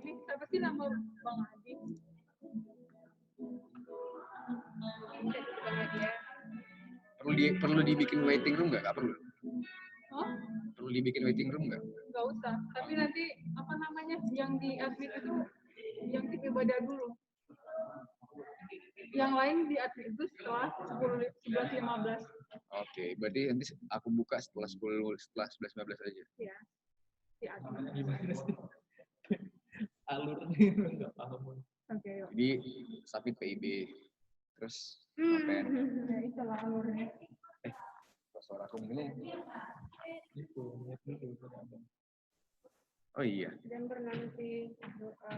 Siapa sih nama Bang Adi? Perlu dibikin waiting room nggak? Nggak perlu. Oh? Perlu dibikin waiting room nggak? Nggak usah. Tapi nanti apa namanya yang di admit itu yang tim ibadah dulu. Yang lain di admit itu setelah 11.15. Oke, berarti nanti aku buka setelah 11.15 aja. Iya. Di admit. Gimana sih? Alurnya nggak paham. Oke, yuk. Jadi submit PIB, terus ngapain? Ya itulah alurnya. Suara aku ini. Itu Oh iya. Dan bernanti doa.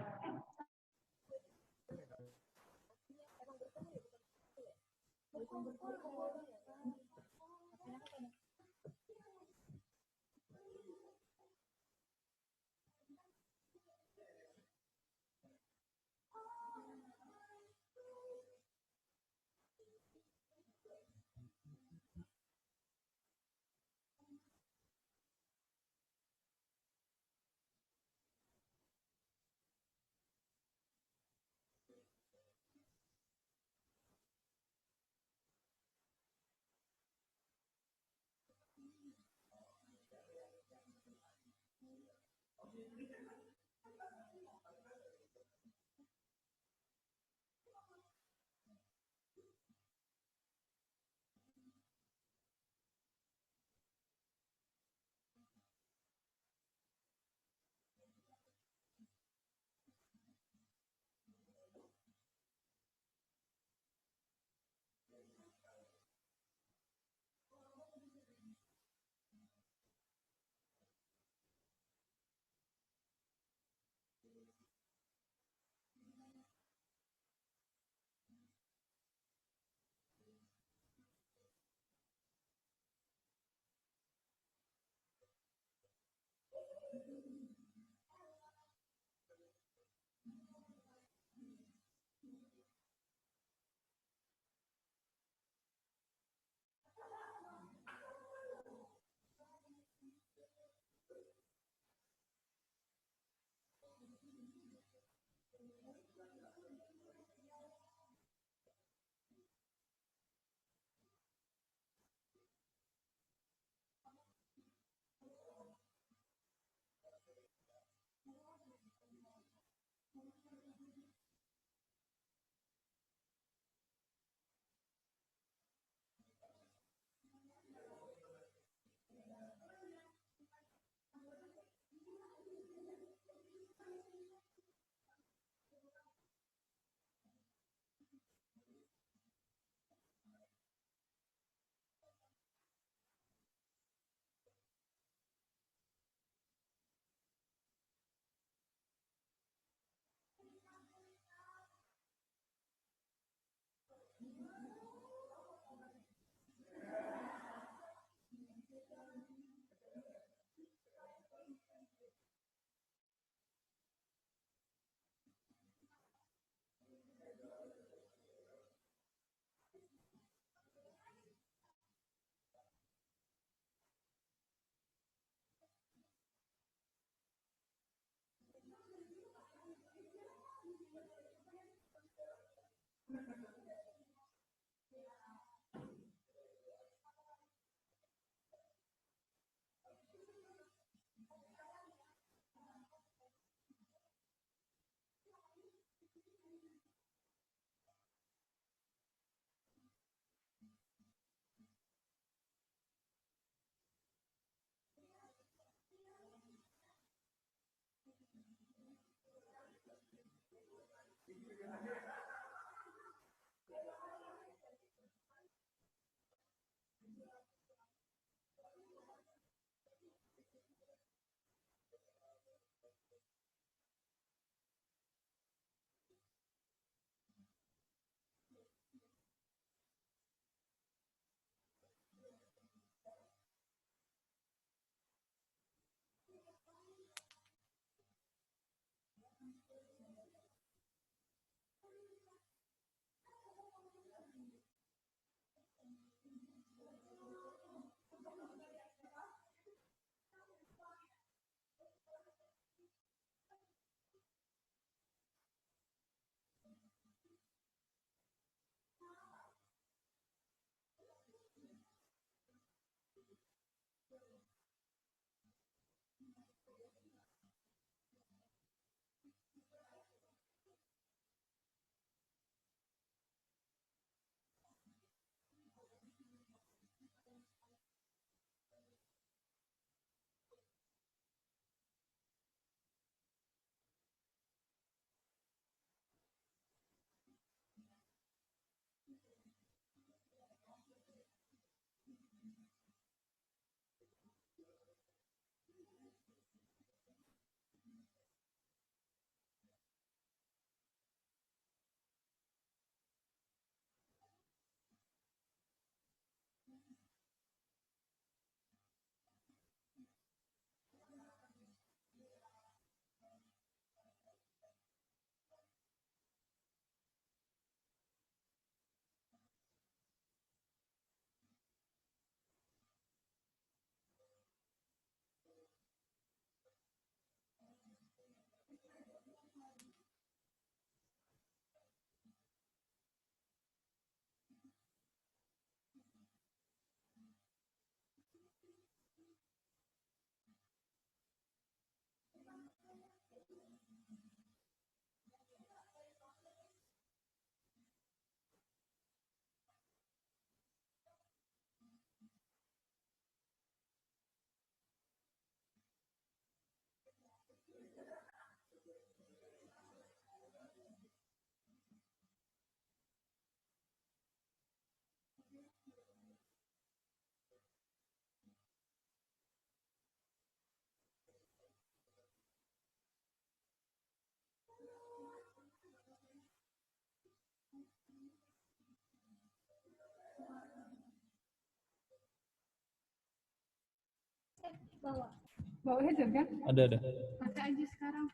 Bawa headset kan? Ada. Pakai aja sekarang.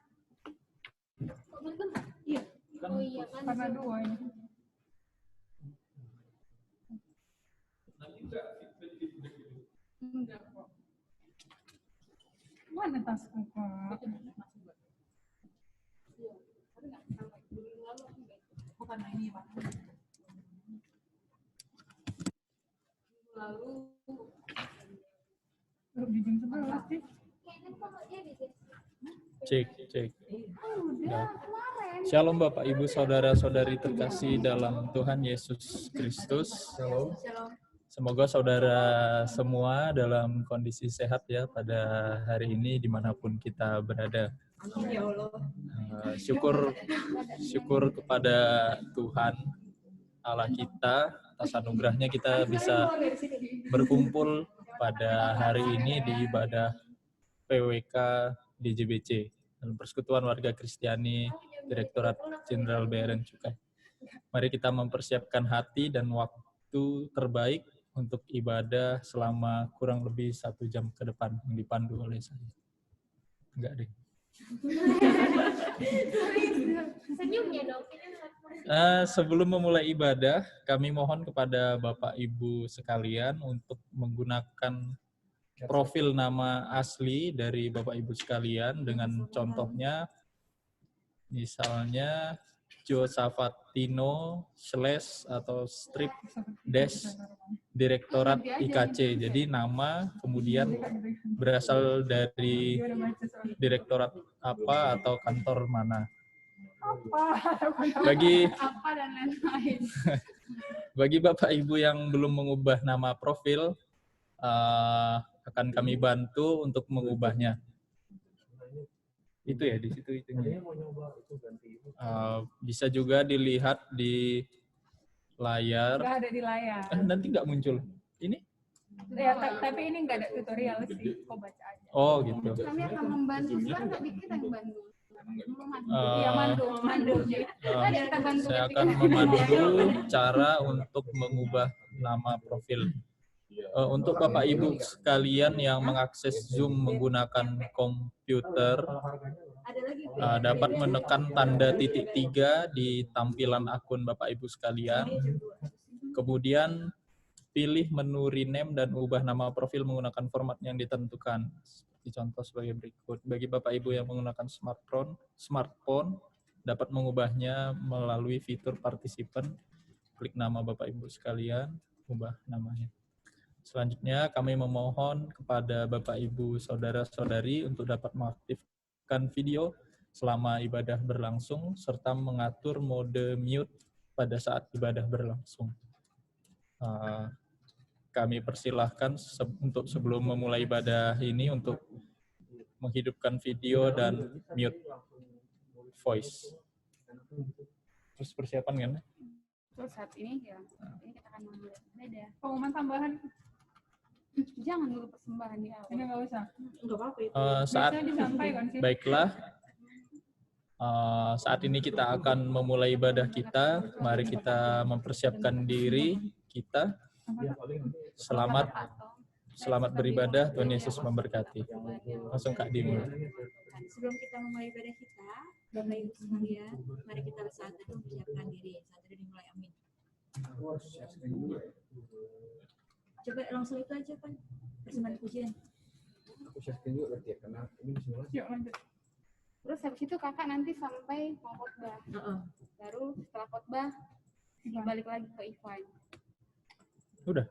Iya. Oh iya kan. Karena dua ini. Enggak kok. Mana tasku kak? Bukan ini pak. Lalu belum di jam 11 sih. Kayaknya kalau dia di Cek. Udah kemarin. Shalom Bapak Ibu Saudara-saudari terkasih dalam Tuhan Yesus Kristus. Shalom. Semoga saudara semua dalam kondisi sehat ya pada hari ini dimanapun kita berada. Ya Allah. Syukur kepada Tuhan Allah kita atas anugerahnya kita bisa berkumpul pada hari ini di ibadah PWK DJBC dalam Persekutuan Warga Kristiani Direktorat Jenderal Bea dan Cukai. Mari kita mempersiapkan hati dan waktu terbaik untuk ibadah selama kurang lebih 1 jam ke depan yang dipandu oleh saya. Enggak deh. Senyumnya dong. Sebelum memulai ibadah, kami mohon kepada Bapak Ibu sekalian untuk menggunakan profil nama asli dari Bapak Ibu sekalian dengan contohnya misalnya Josafatino / atau strip dash Direktorat IKC. Jadi nama kemudian berasal dari direktorat apa atau kantor mana. Bagi Apa dan lain-lain. Bagi Bapak Ibu yang belum mengubah nama profil, akan kami bantu untuk mengubahnya. Itu ya di situ itunya. Bisa juga dilihat di layar. Nggak ada di layar. Nanti nggak muncul. Ini? Ya, tapi ini nggak ada tutorial sih. Kok baca aja. Oh gitu. Kami akan membantu. Sekarang nggak kita yang bantu. Iya, mandu. Ada kita bantu. Saya akan memandu cara untuk mengubah nama profil. Untuk Bapak Ibu sekalian yang mengakses Zoom menggunakan komputer, dapat menekan tanda titik 3 di tampilan akun Bapak Ibu sekalian. Kemudian pilih menu rename dan ubah nama profil menggunakan format yang ditentukan. Seperti contoh sebagai berikut. Bagi Bapak Ibu yang menggunakan smartphone dapat mengubahnya melalui fitur partisipan. Klik nama Bapak Ibu sekalian, ubah namanya. Selanjutnya kami memohon kepada Bapak Ibu Saudara-saudari untuk dapat mengaktifkan video selama ibadah berlangsung serta mengatur mode mute pada saat ibadah berlangsung. Kami persilahkan untuk sebelum memulai ibadah ini untuk menghidupkan video dan mute voice. Terus persiapan kan? Terus saat ini ya, ini kita akan memulai ibadah. Pengumuman tambahan. Jangan dulu persembahan di awal. Ini nggak usah. Enggak apa-apa itu. Biasanya disampaikan sih. Baiklah. Saat ini kita akan memulai ibadah kita. Mari kita mempersiapkan diri kita. Selamat beribadah. Tuhan Yesus memberkati. Langsung Kak dimulai. Sebelum kita memulai ibadah kita, Bapak Ibu sekalian, mari kita saat itu mempersiapkan diri. Saat itu dimulai, amin. Coba langsung itu aja, Pak. Persembahan pujian. Aku share juga berarti ya, karena ini bismillah. Yuk lanjut. Terus habis itu kakak nanti sampai mau khotbah. Baru setelah khotbah balik lagi ke Ivan. Udah.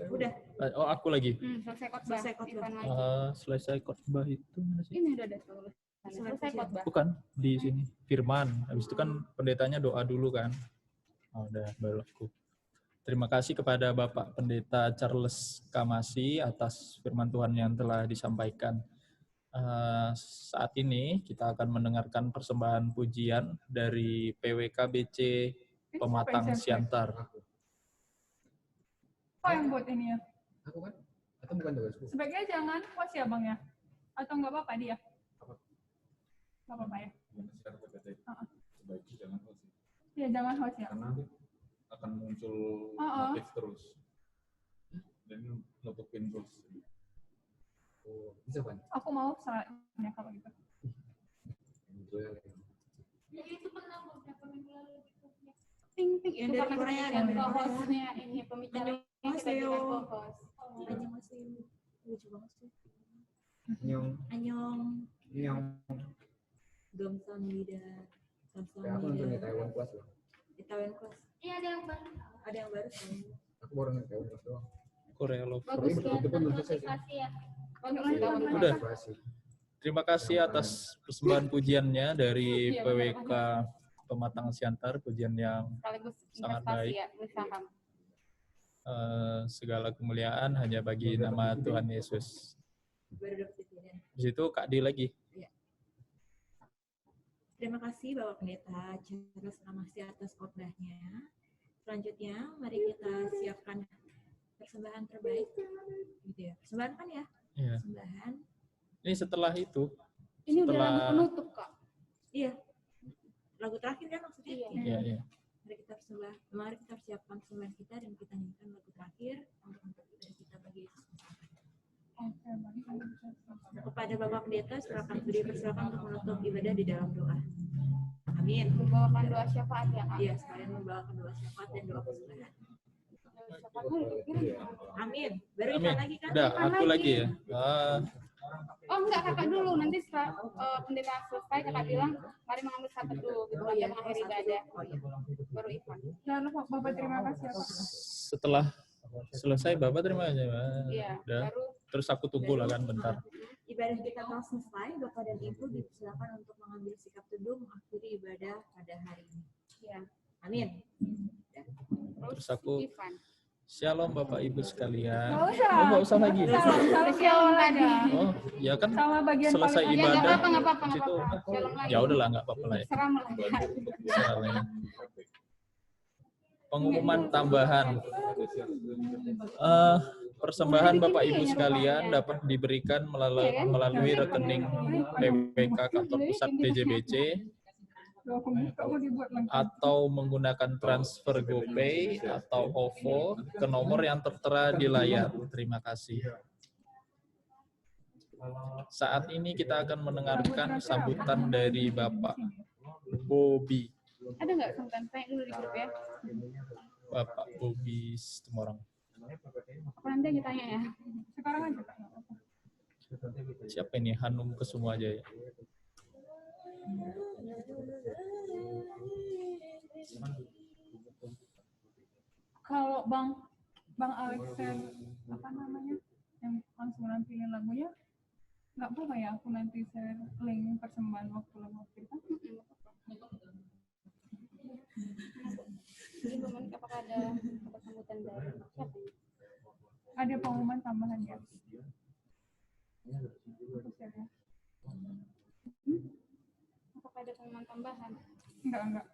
Udah. Oh, aku lagi. Selesai khotbah. Ivan lagi. Selesai khotbah itu mana sih? Ini udah ada tulis. Selesai khotbah. Bukan di sini. Firman. Habis itu kan pendetanya doa dulu kan. Udah baru aku. Terima kasih kepada Bapak Pendeta Charles Kamasi atas firman Tuhan yang telah disampaikan. Saat ini kita akan mendengarkan persembahan pujian dari PWKBC Pematang Siantar. Oh yang buat ini ya? Aku kan? Atau bukan tugasku? Sebaiknya jangan host ya bang ya? Atau nggak apa-apa dia? Nggak apa-apa ya? Sebaiknya jangan host. Iya jangan host ya? Karena akan muncul notif terus. Dan nutupin terus. Bisa kan? Aku mau salahnya kalau gitu. Jadi itu pernah beberapa minggu lalu gitu. Ting ting Yang itu dari karena Korea kita kan? jadi co-hostnya ini pembicara kita jadi Annyeonghaseyo. co-host. Annyeonghaseyo. Lucu banget sih. Yang Annyeong. Gamsamnida. ya, aku nonton di Taiwan Plus loh. Di Taiwan Class. Iya ada yang baru. Ada yang baru kan? Aku baru nonton Taiwan Plus doang. Korea Love. Bagus Itu ya, pun belum selesai sih. motivasi ya. Bagus Iya, ya. Udah. motivasi. Terima kasih atas persembahan pujiannya dari PWK Pematang Siantar, pujian yang Sekaligus sangat investasi baik. ya, beli saham. Segala kemuliaan hanya bagi nama Tuhan Yesus. Baru dapat dividen. Di situ Kak D lagi. Terima kasih Bapak Pendeta Charles Ramasi atas khotbahnya. Selanjutnya, mari kita siapkan persembahan terbaik. Gitu ya. Persembahan kan ya? Iya. Persembahan. Ini setelah itu, Ini udah Setelah- lagu penutup kak. Iya. Lagu terakhir kan maksudnya? Iya. iya. Mari kita siapkan persembahan kita dan kita nyanyikan lagu terakhir untuk ibadah kita bagi Yesus. Kepada Bapak Pendeta, dipersilakan untuk menutup ibadah di dalam doa. Amin. Membawakan doa syafaat ya kak. Iya, sekalian membawakan doa syafaat dan doa persembahan. Syafaatnya udah dikirim. Amin. Baru Amin. Ivan lagi kan? Udah, Ivan aku lagi ya. Oh enggak kakak dulu, nanti setelah pendeta selesai kakak bilang mari mengambil satu dulu gitu aja mengakhiri ibadah. Baru Ivan. Jangan lupa Bapak terima kasih ya Pak. Setelah selesai Bapak terima aja. Iya, Udah. baru Terus aku tunggu lah kan bentar. Ibadah kita telah selesai. Bapak dan Ibu dipersilakan untuk mengambil sikap teduh mengakhiri ibadah pada hari ini. ya. Amin. Terus aku Ivan. Shalom Bapak Ibu sekalian. Nggak usah. Oh, nggak usah lagi. Salam shalom lagi. Oh, ya kan Sama bagian selesai paling Ya nggak ibadah. apa-apa, nggak apa-apa, nggak Situ, apa-apa. Shalom lagi. ya udahlah nggak apa-apa lah ya. Seram lah. Soalnya. Pengumuman tambahan. Persembahan Bapak Ibu sekalian dapat diberikan melalui rekening PWK Kantor Pusat PJBC Kalau aku buka mau dibuat lengkap. atau menggunakan transfer GoPay atau OVO ke nomor yang tertera di layar. Terima kasih. Saat ini kita akan mendengarkan sambutan dari Bapak Bobby. Ada nggak sambutan? Tanya dulu di grup ya. Bapak Bobby Situmorang. Apa nanti aja tanya ya. Sekarang aja Kak. nggak apa-apa. Siapa ini? Hanum Kesuma aja ya. Kalau Bang Alexen apa namanya yang langsung nampilin lagunya nggak apa-apa ya aku nanti share link persembahan waktu kita. Jadi momen apakah ada sambutan dari siapa ya? Ada pengumuman tambahan ya. Aku share ya. Apakah ada pengumuman tambahan? Enggak.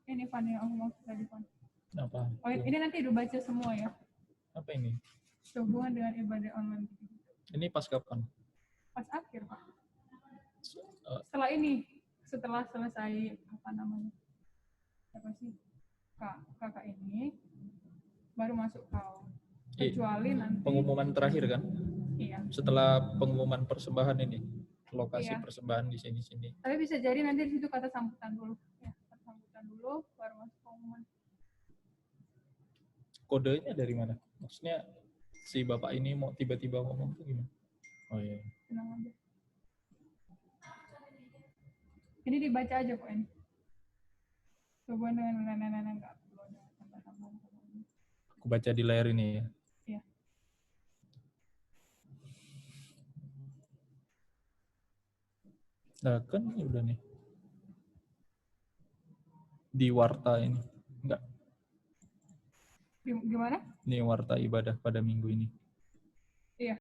Ini Van yang aku maksud tadi Van. Apa? Oh ini nanti udah baca semua ya. Apa ini? Sehubungan dengan ibadah online. Ini pas kapan? Pas akhir Pak. Eh. Setelah selesai apa namanya? Apa sih? Kakak ini baru masuk kau. Kecuali nanti Pengumuman terakhir kan? iya. Setelah pengumuman persembahan ini, lokasi Iya. persembahan di sini. Tapi bisa jadi nanti di situ kata sambutan dulu. Ya, kata sambutan dulu baru masuk pengumuman. Kodenya dari mana? Maksudnya si bapak ini mau tiba-tiba ngomong tuh gimana? Oh iya. Tenang aja. Ini dibaca aja kok ini. Coba dengan enggak perlu ada tambah-tambahan. Aku baca di layar ini ya. Iya. Nah kan ini udah nih. Di warta ini. Enggak. Gimana? Ini warta ibadah pada minggu ini. Iya.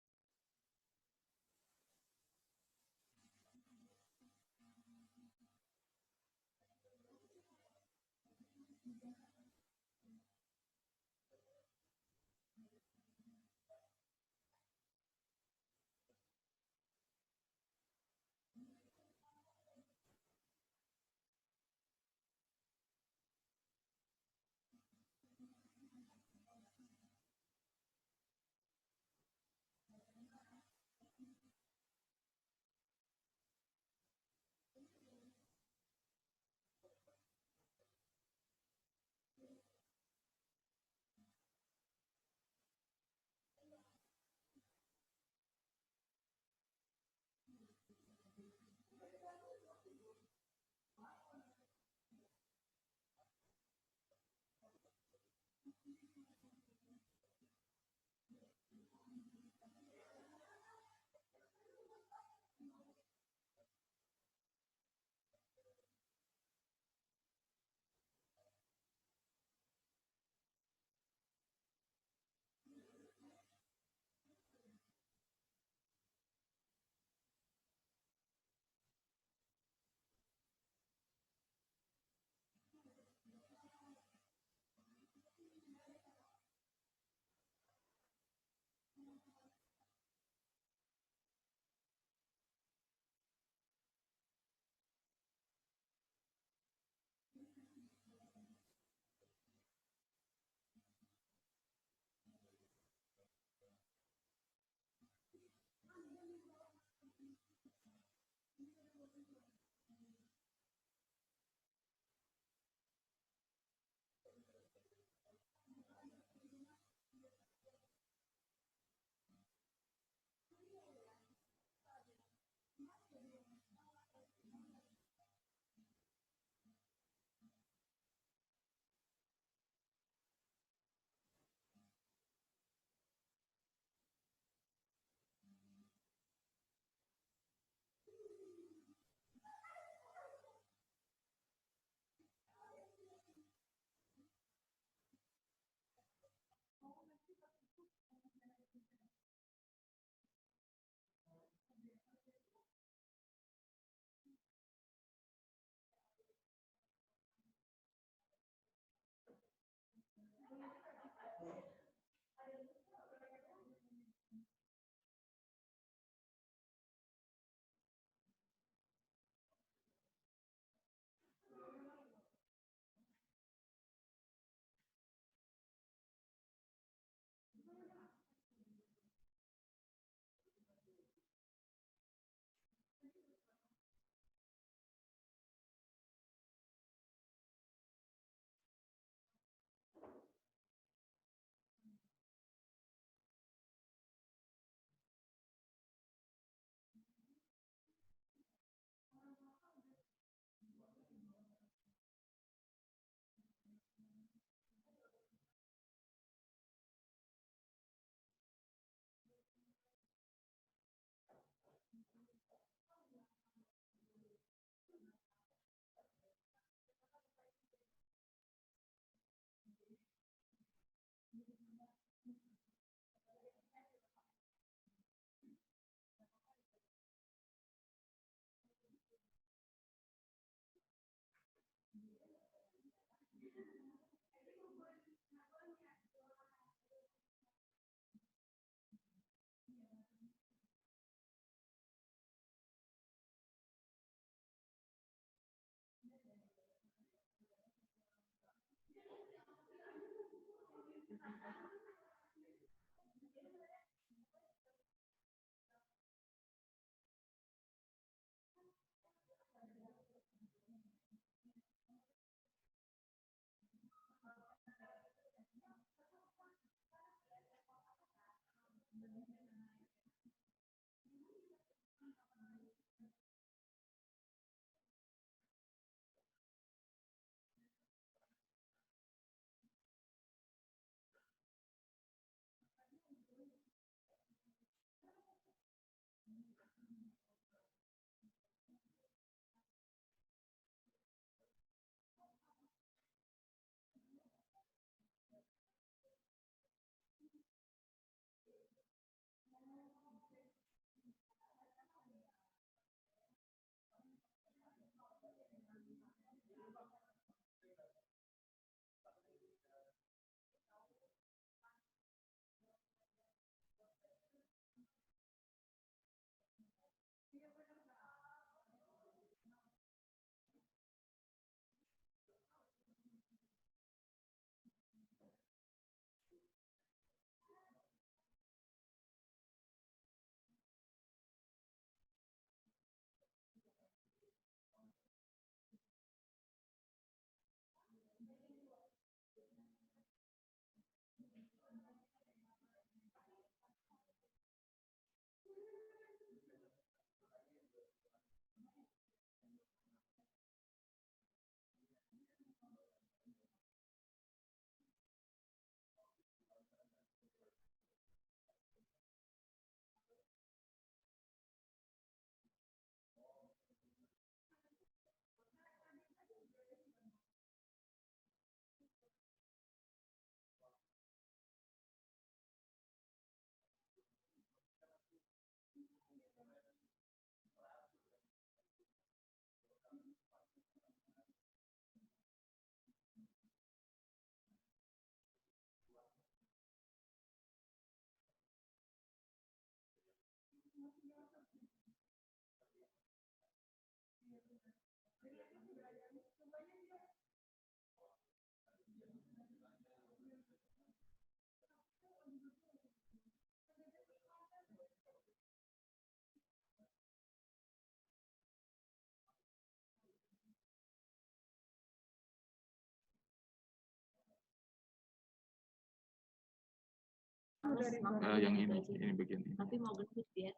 harus makan yang gitu ini aja. bagian ini. Tapi mau gendut dia.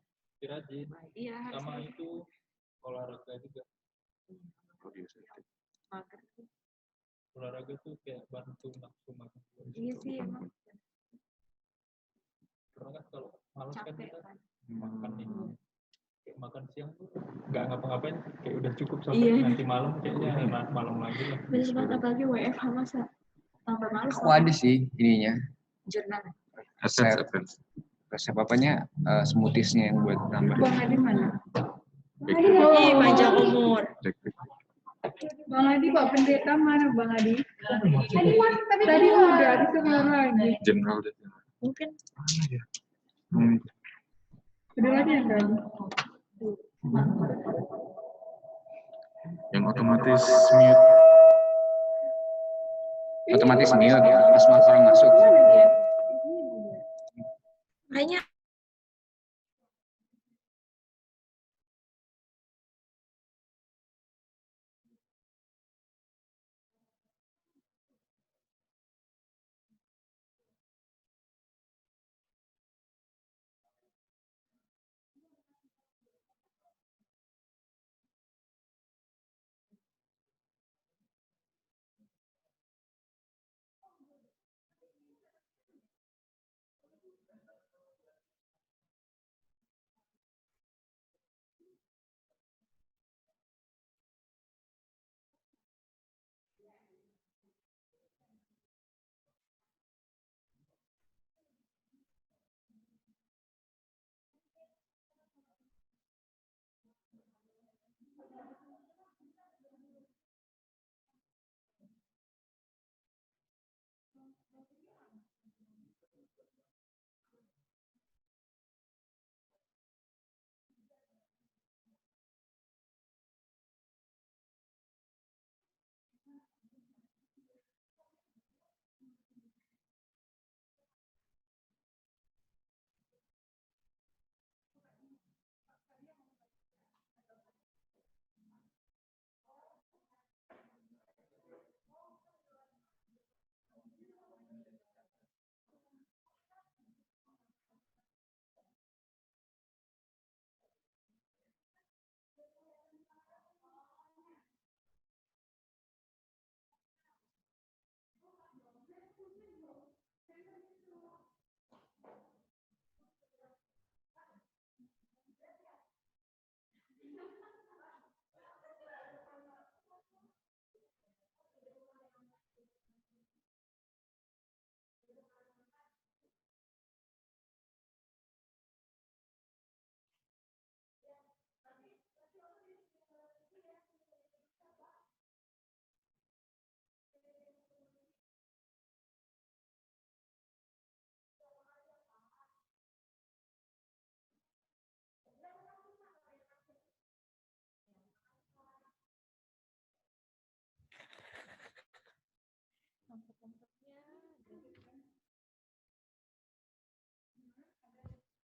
Rajin. Iya, harus Sama rajin. itu olahraga juga. Oh, biasa. Mager sih. Olahraga tuh kayak bantu nafsu makan. Iya sih emang Karena kan kalau malam kan capek kita kan. makan nih. Kayak makan siang tuh nggak ngapa-ngapain, kayak udah cukup sampai Iya. nanti malam kayaknya malam lagi lah. Bener banget, apalagi WFH masa tambah males. Aku ada sih ininya. Jurnal. Resep apanya, smoothiesnya yang buat nambah. Bang Adi mana? Ih, panjang umur. Bang Adi, Pak Pendeta mana Bang Adi? Tadi mas, tapi tadi udah ada sebenarnya lagi. General deh. Mungkin Udah lagi yang tadi. Yang otomatis mute. Otomatis mute ya, pas orang masuk. kayaknya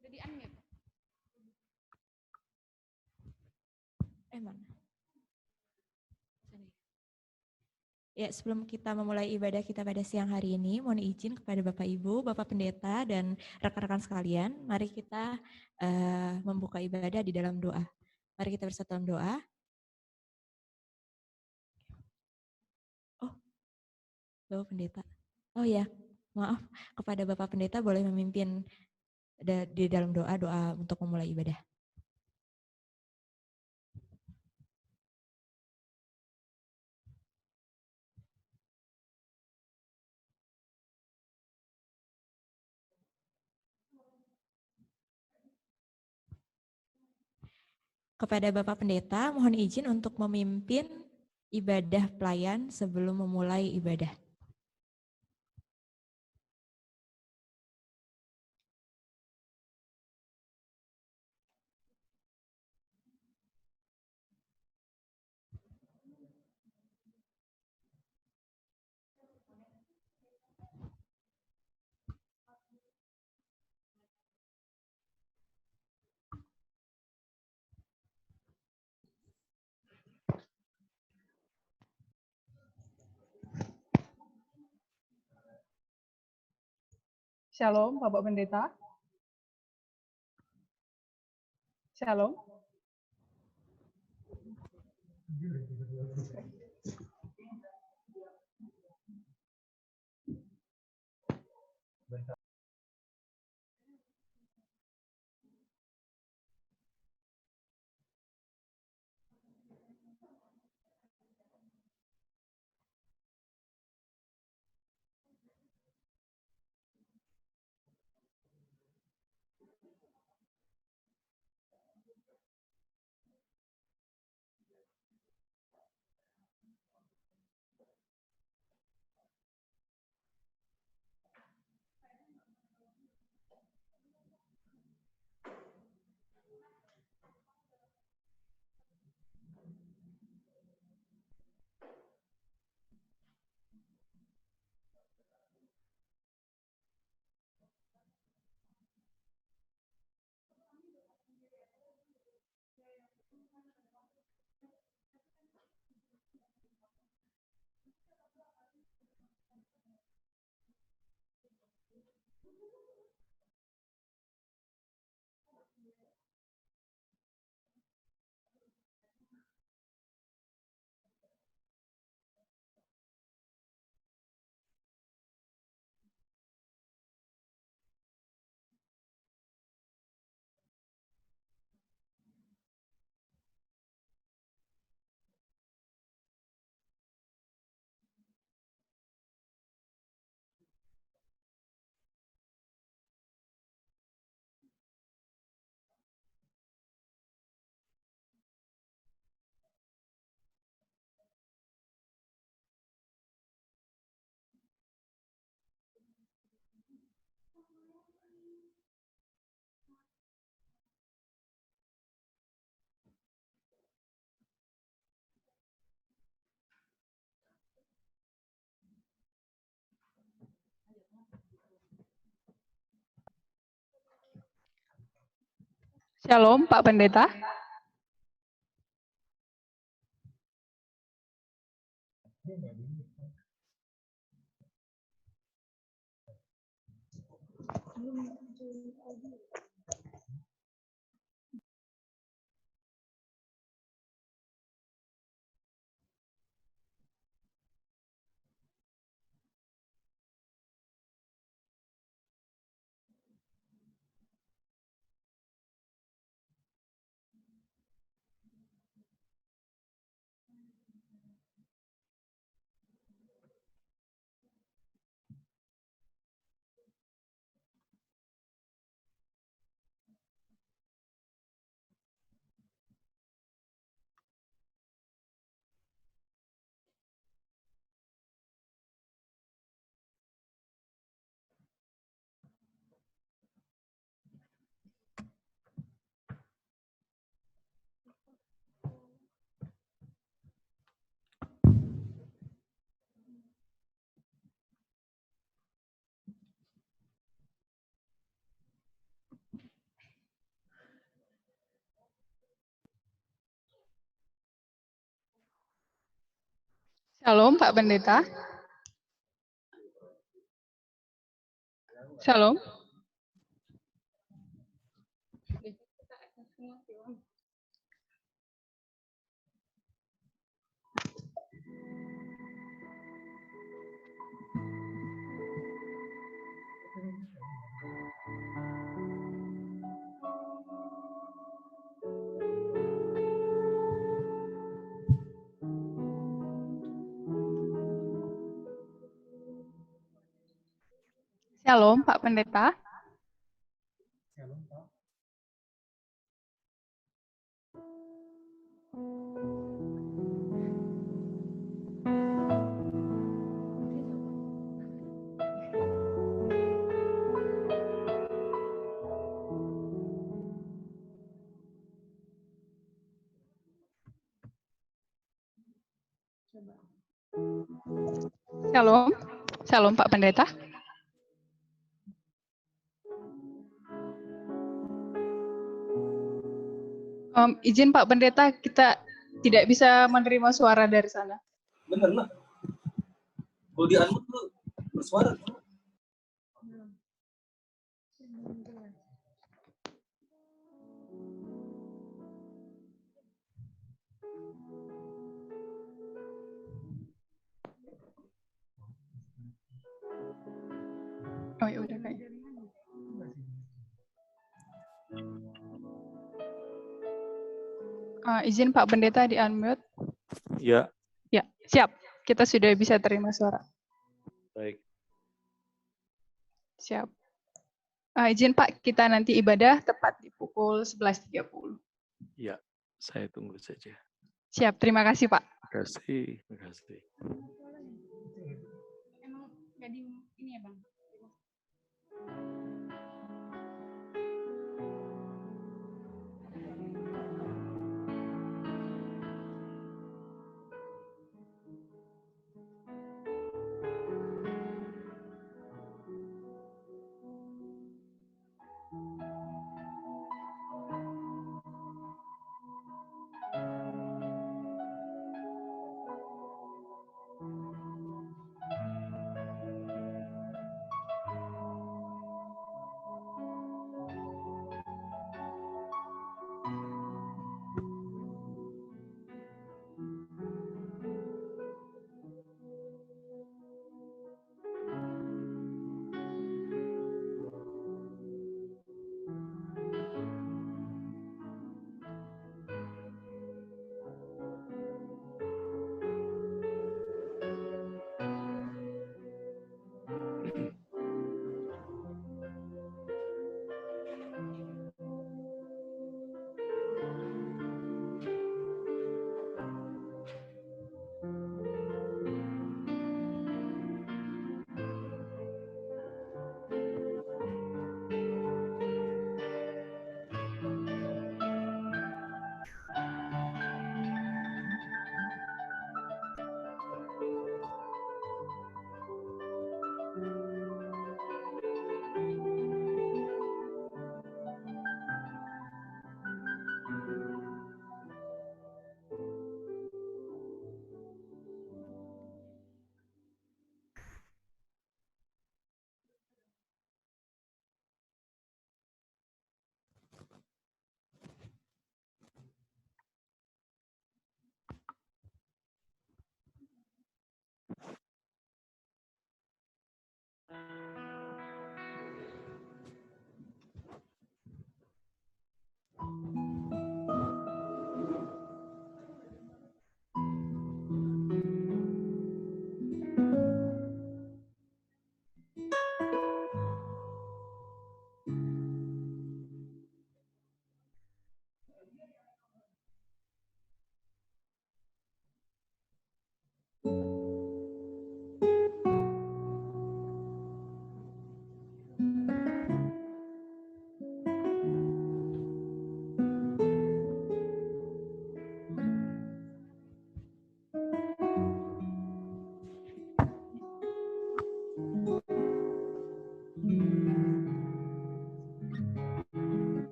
Udah di-unmute. mana? Ya, sebelum kita memulai ibadah kita pada siang hari ini, mohon izin kepada Bapak Ibu, Bapak Pendeta, dan rekan-rekan sekalian, mari kita membuka ibadah di dalam doa. Mari kita bersatu dalam doa. Oh, Bapak Pendeta. Oh ya, maaf, kepada Bapak Pendeta boleh memimpin di dalam doa untuk memulai ibadah. Kepada Bapak Pendeta, mohon izin untuk memimpin ibadah pelayan sebelum memulai ibadah. Shalom, Bapak Pendeta. Shalom. Shalom, Pak Pendeta. Shalom, Pak Pendeta. Shalom. Shalom, Pak Pendeta. Shalom. Shalom, Pak Pendeta. Izin Pak Pendeta, kita tidak bisa menerima suara dari sana. Bener lah. Kalau di unmute lu bersuara. Oh ya udah kayaknya. Izin Pak Pendeta di unmute. Ya, Ya, siap. Kita sudah bisa terima suara. baik. Siap. Izin Pak, kita nanti ibadah tepat di pukul 11.30. Ya, saya tunggu saja. Siap, terima kasih Pak. Terima kasih. Terima kasih. Emang nggak di ini ya Bang?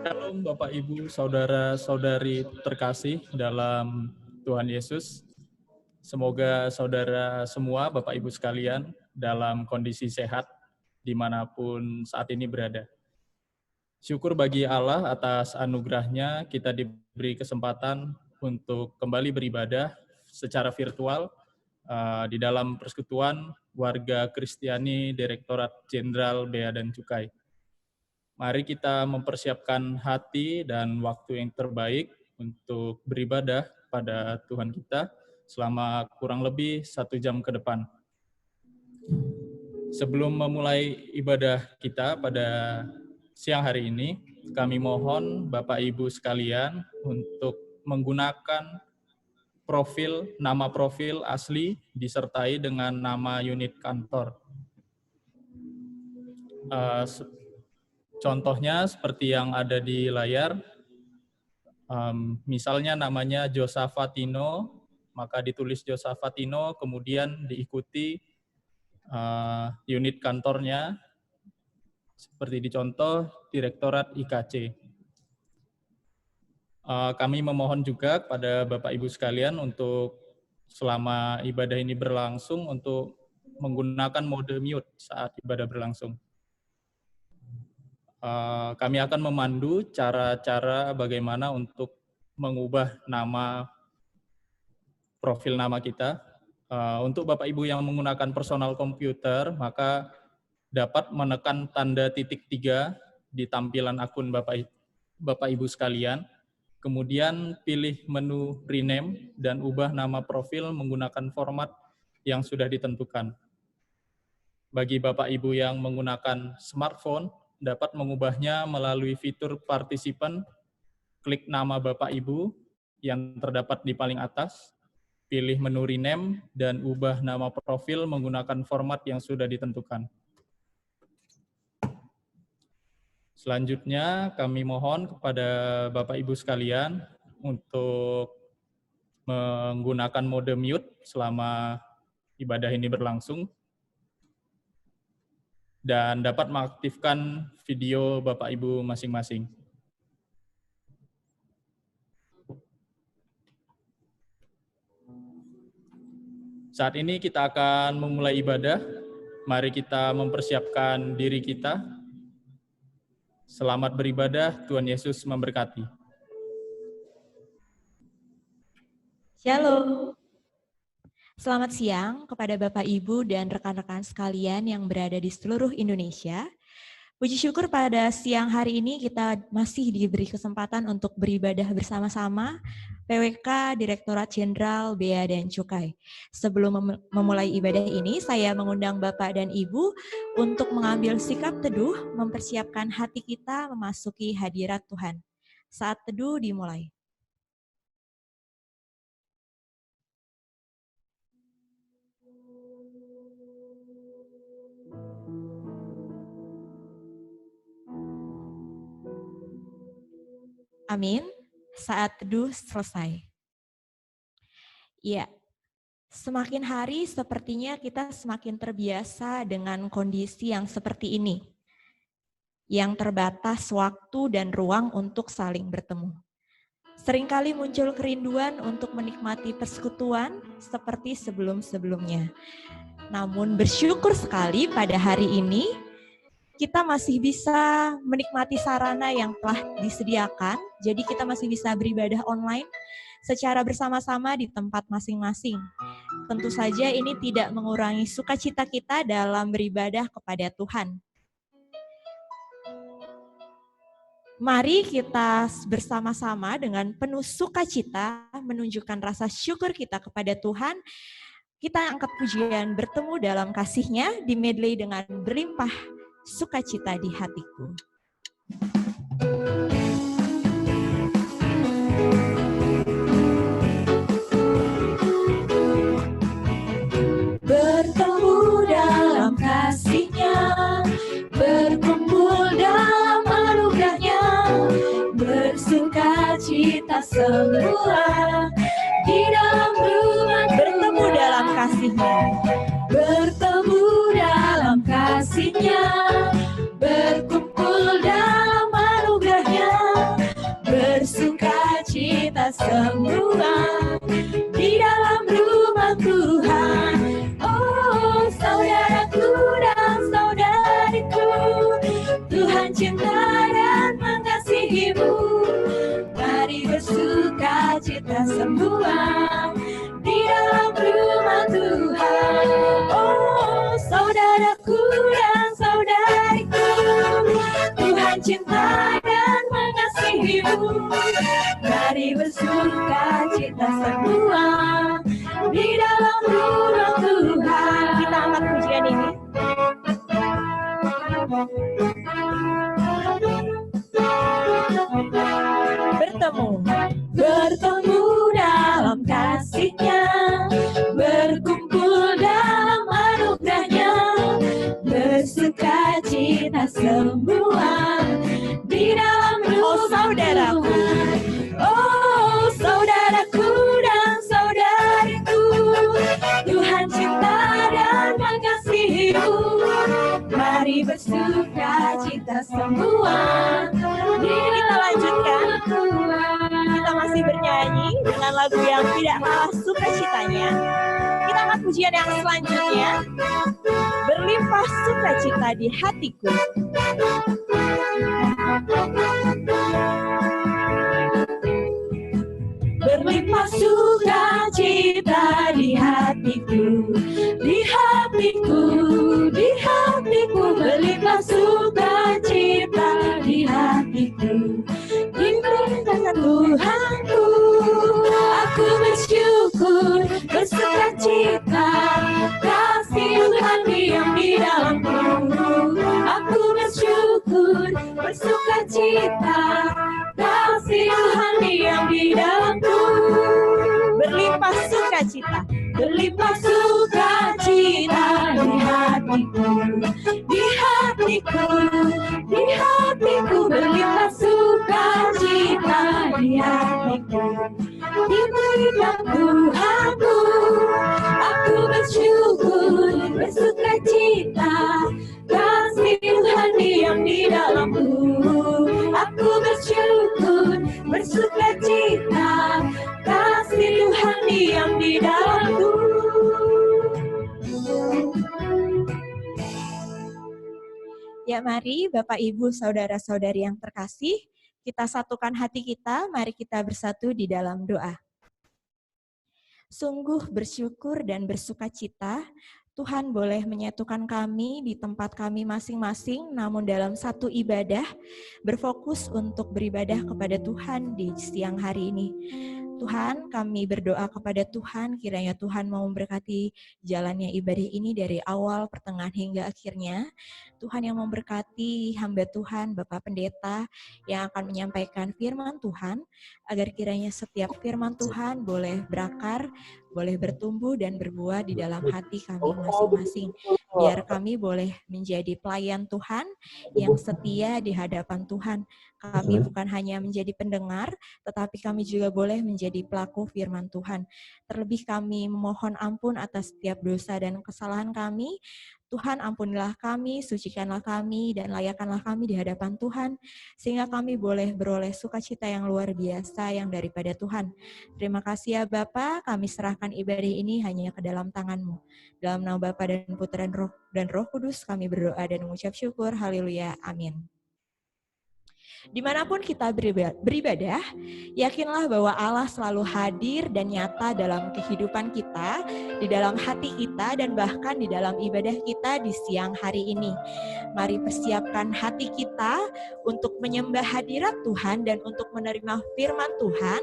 Shalom Bapak Ibu, saudara-saudari terkasih dalam Tuhan Yesus. Semoga saudara semua, Bapak Ibu sekalian, dalam kondisi sehat dimanapun saat ini berada. Syukur bagi Allah atas anugerahnya kita diberi kesempatan untuk kembali beribadah secara virtual di dalam persekutuan warga Kristiani Direktorat Jenderal Bea dan Cukai. Mari kita mempersiapkan hati dan waktu yang terbaik untuk beribadah pada Tuhan kita selama kurang lebih 1 jam ke depan. Sebelum memulai ibadah kita pada siang hari ini, kami mohon Bapak Ibu sekalian untuk menggunakan nama profil asli disertai dengan nama unit kantor. Contohnya seperti yang ada di layar, Misalnya namanya Josafatino, maka ditulis Josafatino, kemudian diikuti unit kantornya, seperti dicontoh Direktorat IKC. Kami memohon juga kepada Bapak Ibu sekalian untuk selama ibadah ini berlangsung untuk menggunakan mode mute saat ibadah berlangsung. Kami akan memandu cara-cara bagaimana untuk mengubah nama, profil nama kita. Untuk Bapak Ibu yang menggunakan personal komputer, maka dapat menekan tanda titik 3 di tampilan akun Bapak Ibu sekalian. Kemudian pilih menu rename dan ubah nama profil menggunakan format yang sudah ditentukan. Bagi Bapak Ibu yang menggunakan smartphone, dapat mengubahnya melalui fitur partisipan, klik nama Bapak Ibu yang terdapat di paling atas, pilih menu rename, dan ubah nama profil menggunakan format yang sudah ditentukan. Selanjutnya, kami mohon kepada Bapak Ibu sekalian untuk menggunakan mode mute selama ibadah ini berlangsung dan dapat mengaktifkan video Bapak Ibu masing-masing. Saat ini kita akan memulai ibadah. Mari kita mempersiapkan diri kita. Selamat beribadah, Tuhan Yesus memberkati. Shalom. Selamat siang kepada Bapak, Ibu, dan rekan-rekan sekalian yang berada di seluruh Indonesia. Puji syukur pada siang hari ini kita masih diberi kesempatan untuk beribadah bersama-sama PWK Direktorat Jenderal Bea dan Cukai. Sebelum memulai ibadah ini, saya mengundang Bapak dan Ibu untuk mengambil sikap teduh, mempersiapkan hati kita memasuki hadirat Tuhan. Saat teduh dimulai. Amin. Saat teduh selesai. Ya, semakin hari sepertinya kita semakin terbiasa dengan kondisi yang seperti ini, yang terbatas waktu dan ruang untuk saling bertemu. Seringkali muncul kerinduan untuk menikmati persekutuan seperti sebelum-sebelumnya. Namun bersyukur sekali pada hari ini, kita masih bisa menikmati sarana yang telah disediakan, jadi kita masih bisa beribadah online secara bersama-sama di tempat masing-masing. Tentu saja ini tidak mengurangi sukacita kita dalam beribadah kepada Tuhan. Mari kita bersama-sama dengan penuh sukacita menunjukkan rasa syukur kita kepada Tuhan. Kita angkat pujian bertemu dalam kasih-Nya di medley dengan berlimpah sukacita di hatiku. Bertemu dalam kasih-Nya, berkumpul dalam anugerah-Nya, bersukacita semua di dalam rumah. Bertemu dalam kasih-Nya, bertemu dalam kasih-Nya, berkumpul dalam anugerah-Nya, bersukacita semua di dalam rumah Tuhan. Oh, saudaraku dan saudariku, Tuhan cinta dan mengasihimu. Mari bersukacita semua di dalam rumah Tuhan. Oh, saudaraku dan saudariku, Tuhan cinta dan mengasihimu. Mari bersukacita semua di dalam rumah Tuhan. Kita angkat pujian ini. Bertemu dalam kasih-Nya, berkumpul dalam anugerah-Nya, bersukacita semua di dalam rumah Tuhan. Oh, lagu yang tidak kalah sukacitanya, kita angkat pujian yang selanjutnya, Berlimpah Sukacita di Hatiku. Berlimpah sukacita di hatiku, di hatiku, di hatiku. Berlimpah sukacita di hatiku, di perintahkan Tuhanku. Aku bersyukur, bersukacita, kasih Tuhan diam di dalamku. Aku bersyukur, bersukacita, kasih Tuhan diam di dalamku. Berlimpah sukacita, berlimpah sukacita di hatiku, di hatiku, di hatiku. Berlimpah sukacita di hatiku, di berikan Tuhanku. Aku bersyukur, bersukacita, kasih Tuhan diam di dalamku. Aku bersyukur, bersukacita, kasih Tuhan diam di dalamku. Ya, mari Bapak Ibu saudara-saudari yang terkasih, kita satukan hati kita, mari kita bersatu di dalam doa. Sungguh bersyukur dan bersukacita Tuhan boleh menyatukan kami di tempat kami masing-masing, namun dalam satu ibadah, berfokus untuk beribadah kepada Tuhan di siang hari ini. Tuhan, kami berdoa kepada Tuhan, kiranya Tuhan mau memberkati jalannya ibadah ini dari awal, pertengahan, hingga akhirnya. Tuhan yang memberkati hamba Tuhan, Bapak Pendeta, yang akan menyampaikan firman Tuhan, agar kiranya setiap firman Tuhan boleh berakar, boleh bertumbuh dan berbuah di dalam hati kami masing-masing. Biar kami boleh menjadi pelayan Tuhan yang setia di hadapan Tuhan. Kami bukan hanya menjadi pendengar, tetapi kami juga boleh menjadi pelaku firman Tuhan. Terlebih kami memohon ampun atas setiap dosa dan kesalahan kami. Tuhan, ampunilah kami, sucikanlah kami, dan layakkanlah kami di hadapan Tuhan, sehingga kami boleh beroleh sukacita yang luar biasa yang daripada Tuhan. Terima kasih ya Bapa, kami serahkan ibadah ini hanya ke dalam tangan-Mu. Dalam nama Bapa dan Putra dan Roh Kudus kami berdoa dan mengucap syukur. Haleluya. Amin. Dimanapun kita beribadah, yakinlah bahwa Allah selalu hadir dan nyata dalam kehidupan kita, di dalam hati kita, dan bahkan di dalam ibadah kita di siang hari ini. Mari persiapkan hati kita untuk menyembah hadirat Tuhan dan untuk menerima firman Tuhan,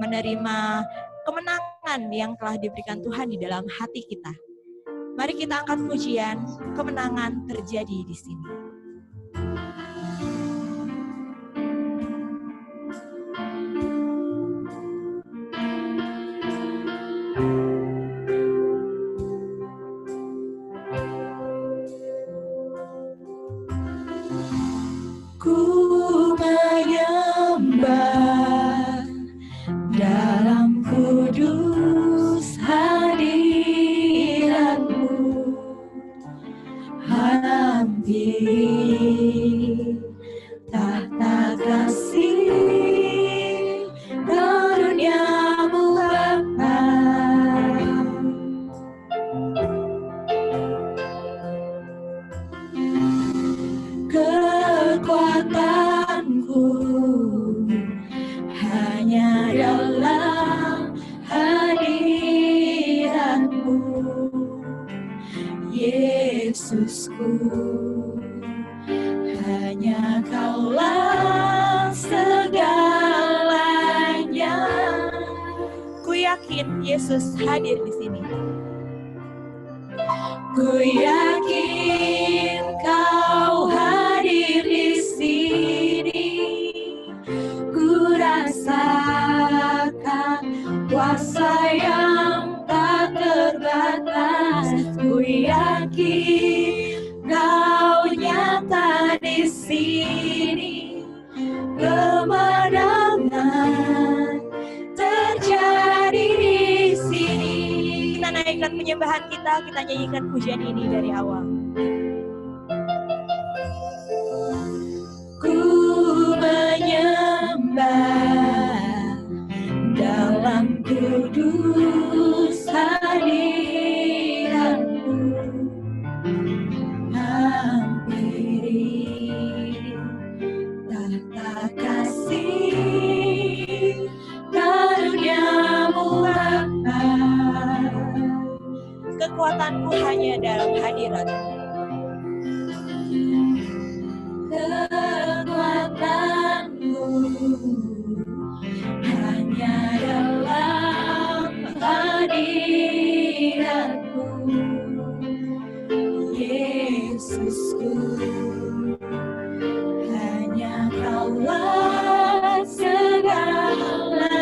menerima kemenangan yang telah diberikan Tuhan di dalam hati kita. Mari kita angkat pujian, kemenangan terjadi di sini. Yesusku, hanya Kaulah segalanya. Ku yakin Yesus hadir di sini. Ku yakin Kau hadir di sini. Ku rasakan kuasa yang tak terbatas. Ku yakin Kau nyata di sini. Kemenangan terjadi di sini. Kita naikkan penyembahan kita nyanyikan pujian ini dari awal. Ku menyembah dalam kasih karunia-Mu Bapa. Kekuatanku hanya dalam hadirat-Mu. Kekuatanku hanya dalam hadirat-Mu, Yesusku. Hanya Kaulah segalanya.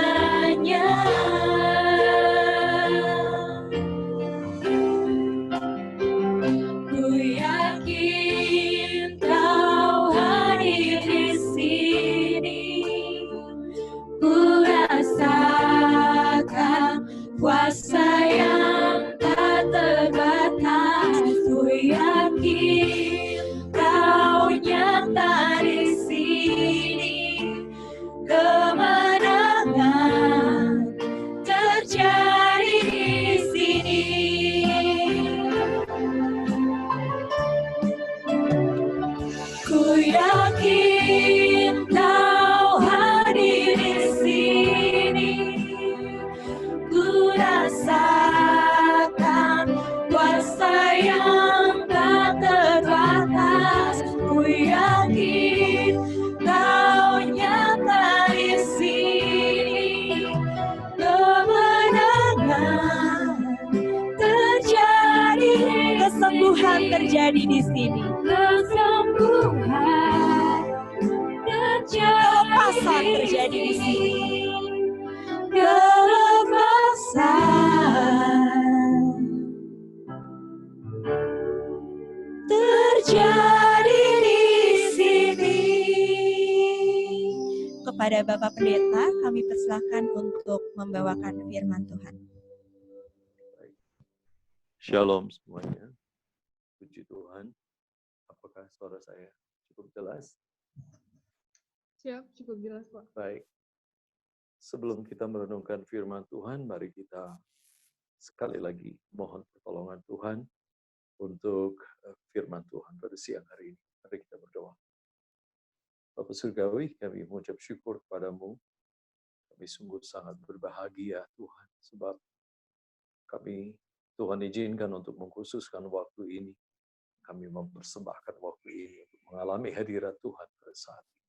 Ku yakin Kau hadir di sini. Ku rasakan kuasa yang tak terbatas. Ku yakin Kau nyata di sini. Kemenangan terjadi di sini. Ku yakin Kau hadir di sini. Ku rasakan kuasa yang tak terbatas. Ku yakin Kau nyata di sini. Kemenangan terjadi, kesembuhan terjadi di sini. Kesembuhan terjadi, kelepasan terjadi di sini. Kelepasan terjadi di sini. Kepada Bapak Pendeta, kami persilakan untuk membawakan firman Tuhan. Shalom semuanya. Puji Tuhan. Apakah suara saya cukup jelas? Siap, cukup jelas, Pak. Baik. Sebelum kita merenungkan firman Tuhan, mari kita sekali lagi mohon pertolongan Tuhan untuk firman Tuhan pada siang hari ini. Mari kita berdoa. Bapa Surgawi, kami mengucap syukur kepadamu. Kami sungguh sangat berbahagia Tuhan, sebab kami Tuhan izinkan untuk mengkhususkan waktu ini. Kami mempersembahkan waktu ini untuk mengalami hadirat Tuhan pada saat ini.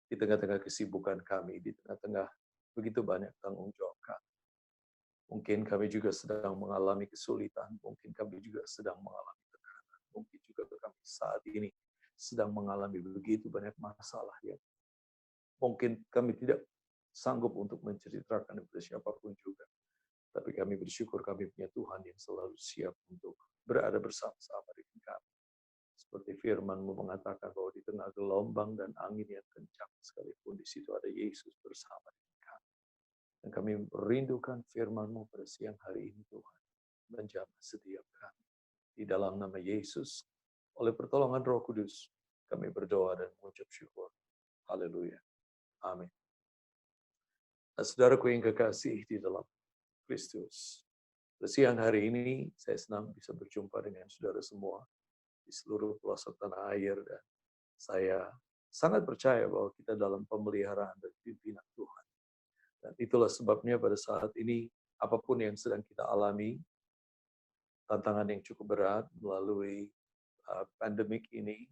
Di tengah-tengah kesibukan kami, di tengah-tengah begitu banyak tanggung jawab kami. Mungkin kami juga sedang mengalami kesulitan, mungkin kami juga sedang mengalami tekanan, mungkin juga kami saat ini sedang mengalami begitu banyak masalah yang mungkin kami tidak sanggup untuk menceritakan kepada siapapun juga. Tapi kami bersyukur kami punya Tuhan yang selalu siap untuk berada bersama-sama dengan kami. Seperti firman-Mu mengatakan bahwa di tengah gelombang dan angin yang kencang sekalipun di situ ada Yesus bersama dengan kami. Dan kami merindukan firman-Mu pada siang hari ini Tuhan. Menjamah setiap kami. Di dalam nama Yesus, oleh pertolongan Roh Kudus, kami berdoa dan mengucap syukur. Haleluya. Amin. Nah, saudaraku yang kekasih di dalam Kristus. Pada siang hari ini, saya senang bisa berjumpa dengan saudara semua di seluruh pelosok tanah air, dan saya sangat percaya bahwa kita dalam pemeliharaan dan pimpinan Tuhan. Dan itulah sebabnya pada saat ini, apapun yang sedang kita alami, tantangan yang cukup berat melalui pandemik ini,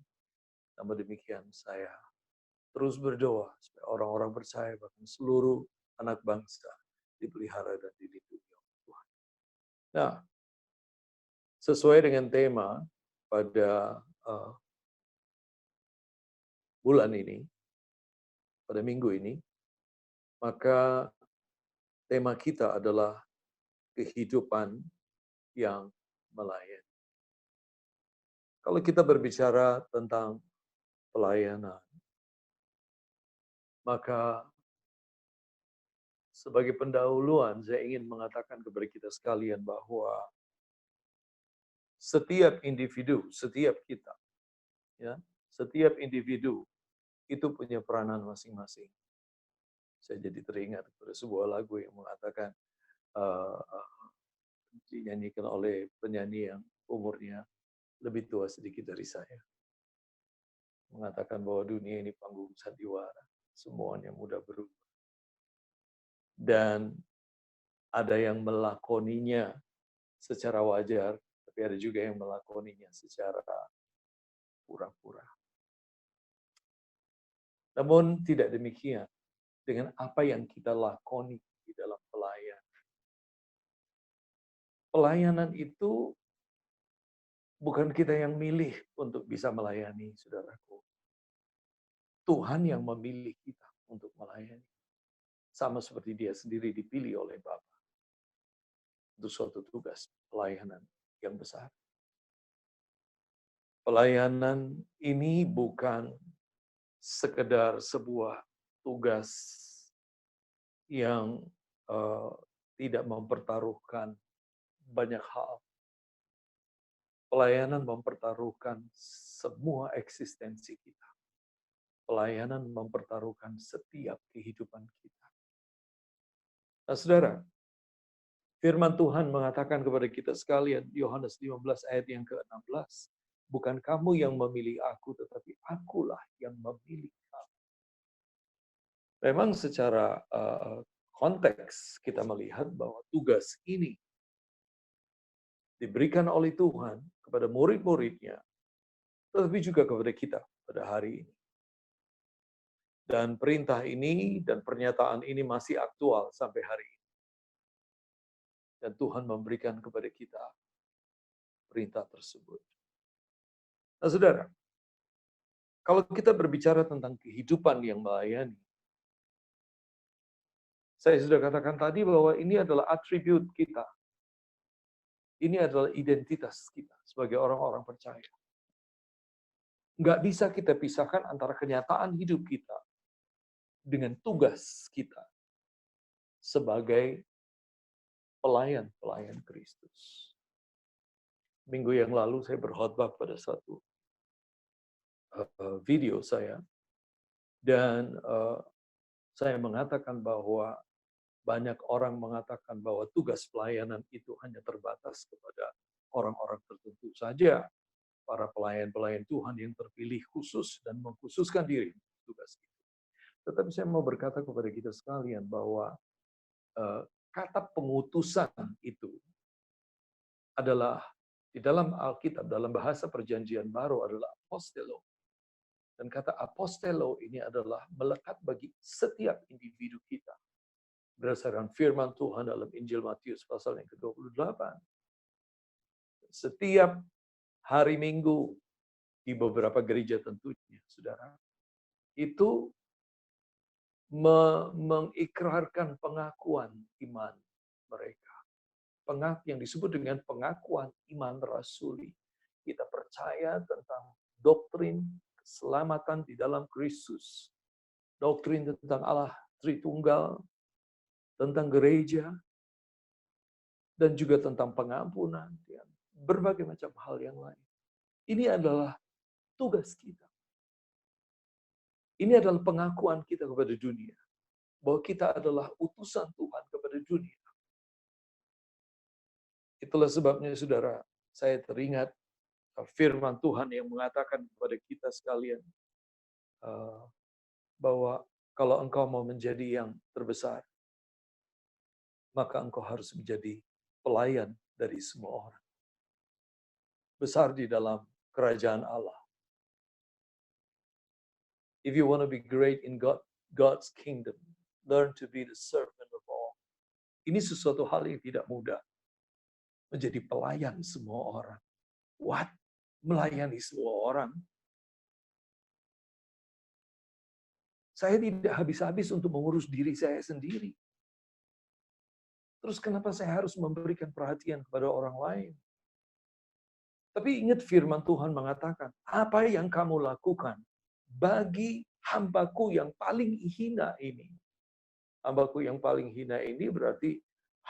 namun demikian saya terus berdoa supaya orang-orang percaya, bahkan seluruh anak bangsa dipelihara dan dilindungi oleh Tuhan. Nah, sesuai dengan tema pada bulan ini, pada minggu ini, maka tema kita adalah kehidupan yang melayani. Kalau kita berbicara tentang pelayanan, maka sebagai pendahuluan saya ingin mengatakan kepada kita sekalian bahwa setiap individu, setiap kita, ya, setiap individu itu punya peranan masing-masing. Saya jadi teringat pada sebuah lagu yang mengatakan dinyanyikan oleh penyanyi yang umurnya lebih tua sedikit dari saya. Mengatakan bahwa dunia ini panggung sandiwara. semuanya mudah berubah. Dan ada yang melakoninya secara wajar, tapi ada juga yang melakoninya secara pura-pura. Namun tidak demikian dengan apa yang kita lakoni di dalam pelayanan. Pelayanan itu bukan kita yang milih untuk bisa melayani, saudaraku. Tuhan yang memilih kita untuk melayani. Sama seperti dia sendiri dipilih oleh Bapa untuk suatu tugas pelayanan yang besar. Pelayanan ini bukan sekedar sebuah tugas yang tidak mempertaruhkan banyak hal. Pelayanan mempertaruhkan semua eksistensi kita. Pelayanan mempertaruhkan setiap kehidupan kita. Nah, saudara, firman Tuhan mengatakan kepada kita sekalian, Yohanes 15 ayat yang ke-16, bukan kamu yang memilih aku, tetapi akulah yang memilih kamu. Memang secara konteks kita melihat bahwa tugas ini diberikan oleh Tuhan kepada murid-muridnya, tetapi juga kepada kita pada hari ini. Dan perintah ini dan pernyataan ini masih aktual sampai hari ini. Dan Tuhan memberikan kepada kita perintah tersebut. Nah, saudara, kalau kita berbicara tentang kehidupan yang melayani, saya sudah katakan tadi bahwa ini adalah atribut kita. Ini adalah identitas kita sebagai orang-orang percaya. Nggak bisa kita pisahkan antara kenyataan hidup kita dengan tugas kita sebagai pelayan-pelayan Kristus. Minggu yang lalu saya berkhotbah pada satu video saya, dan saya mengatakan bahwa banyak orang mengatakan bahwa tugas pelayanan itu hanya terbatas kepada orang-orang tertentu saja, para pelayan-pelayan Tuhan yang terpilih khusus dan mengkhususkan diri tugas itu. Tetapi saya mau berkata kepada kita sekalian bahwa kata pengutusan itu adalah di dalam Alkitab, dalam bahasa Perjanjian Baru adalah apostelo. Dan kata apostelo ini adalah melekat bagi setiap individu kita. Berdasarkan firman Tuhan dalam Injil Matius pasal yang ke-28. Setiap hari Minggu di beberapa gereja tentunya, saudara, itu mengikrarkan pengakuan iman mereka. Yang disebut dengan pengakuan iman rasuli. Kita percaya tentang doktrin keselamatan di dalam Kristus. Doktrin tentang Allah Tritunggal, tentang gereja, dan juga tentang pengampunan, dan berbagai macam hal yang lain. Ini adalah tugas kita. Ini adalah pengakuan kita kepada dunia, bahwa kita adalah utusan Tuhan kepada dunia. Itulah sebabnya, saudara, saya teringat firman Tuhan yang mengatakan kepada kita sekalian, bahwa kalau engkau mau menjadi yang terbesar, maka engkau harus menjadi pelayan dari semua orang. Besar di dalam kerajaan Allah. If you want to be great in God's kingdom, learn to be the servant of all. Ini sesuatu hal yang tidak mudah. Menjadi pelayan semua orang. What? Melayani semua orang? Saya tidak habis-habis untuk mengurus diri saya sendiri. Terus kenapa saya harus memberikan perhatian kepada orang lain? Tapi ingat firman Tuhan mengatakan, apa yang kamu lakukan bagi hambaku yang paling hina ini. Hambaku yang paling hina ini berarti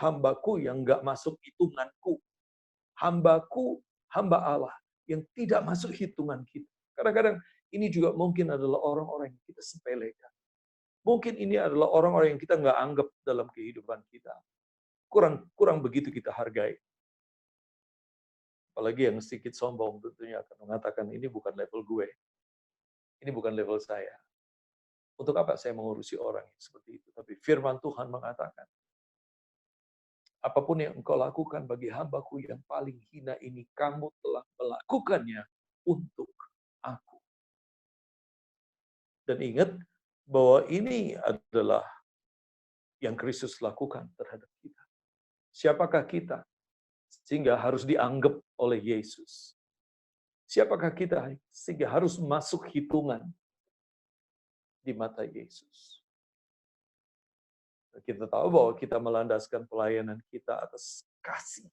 hambaku yang nggak masuk hitunganku. Hambaku, hamba Allah yang tidak masuk hitungan kita. Kadang-kadang ini juga mungkin adalah orang-orang yang kita sepelekan. Mungkin ini adalah orang-orang yang kita nggak anggap dalam kehidupan kita. Kurang begitu kita hargai. Apalagi yang sedikit sombong tentunya akan mengatakan ini bukan level gue. Ini bukan level saya. Untuk apa saya mengurusi orang yang seperti itu? Tapi firman Tuhan mengatakan, apapun yang engkau lakukan bagi hambaku yang paling hina ini, kamu telah melakukannya untuk aku. Dan ingat bahwa ini adalah yang Kristus lakukan terhadap kita. Siapakah kita? Sehingga harus dianggap oleh Yesus. Siapakah kita? Sehingga harus masuk hitungan di mata Yesus. Kita tahu bahwa kita melandaskan pelayanan kita atas kasih.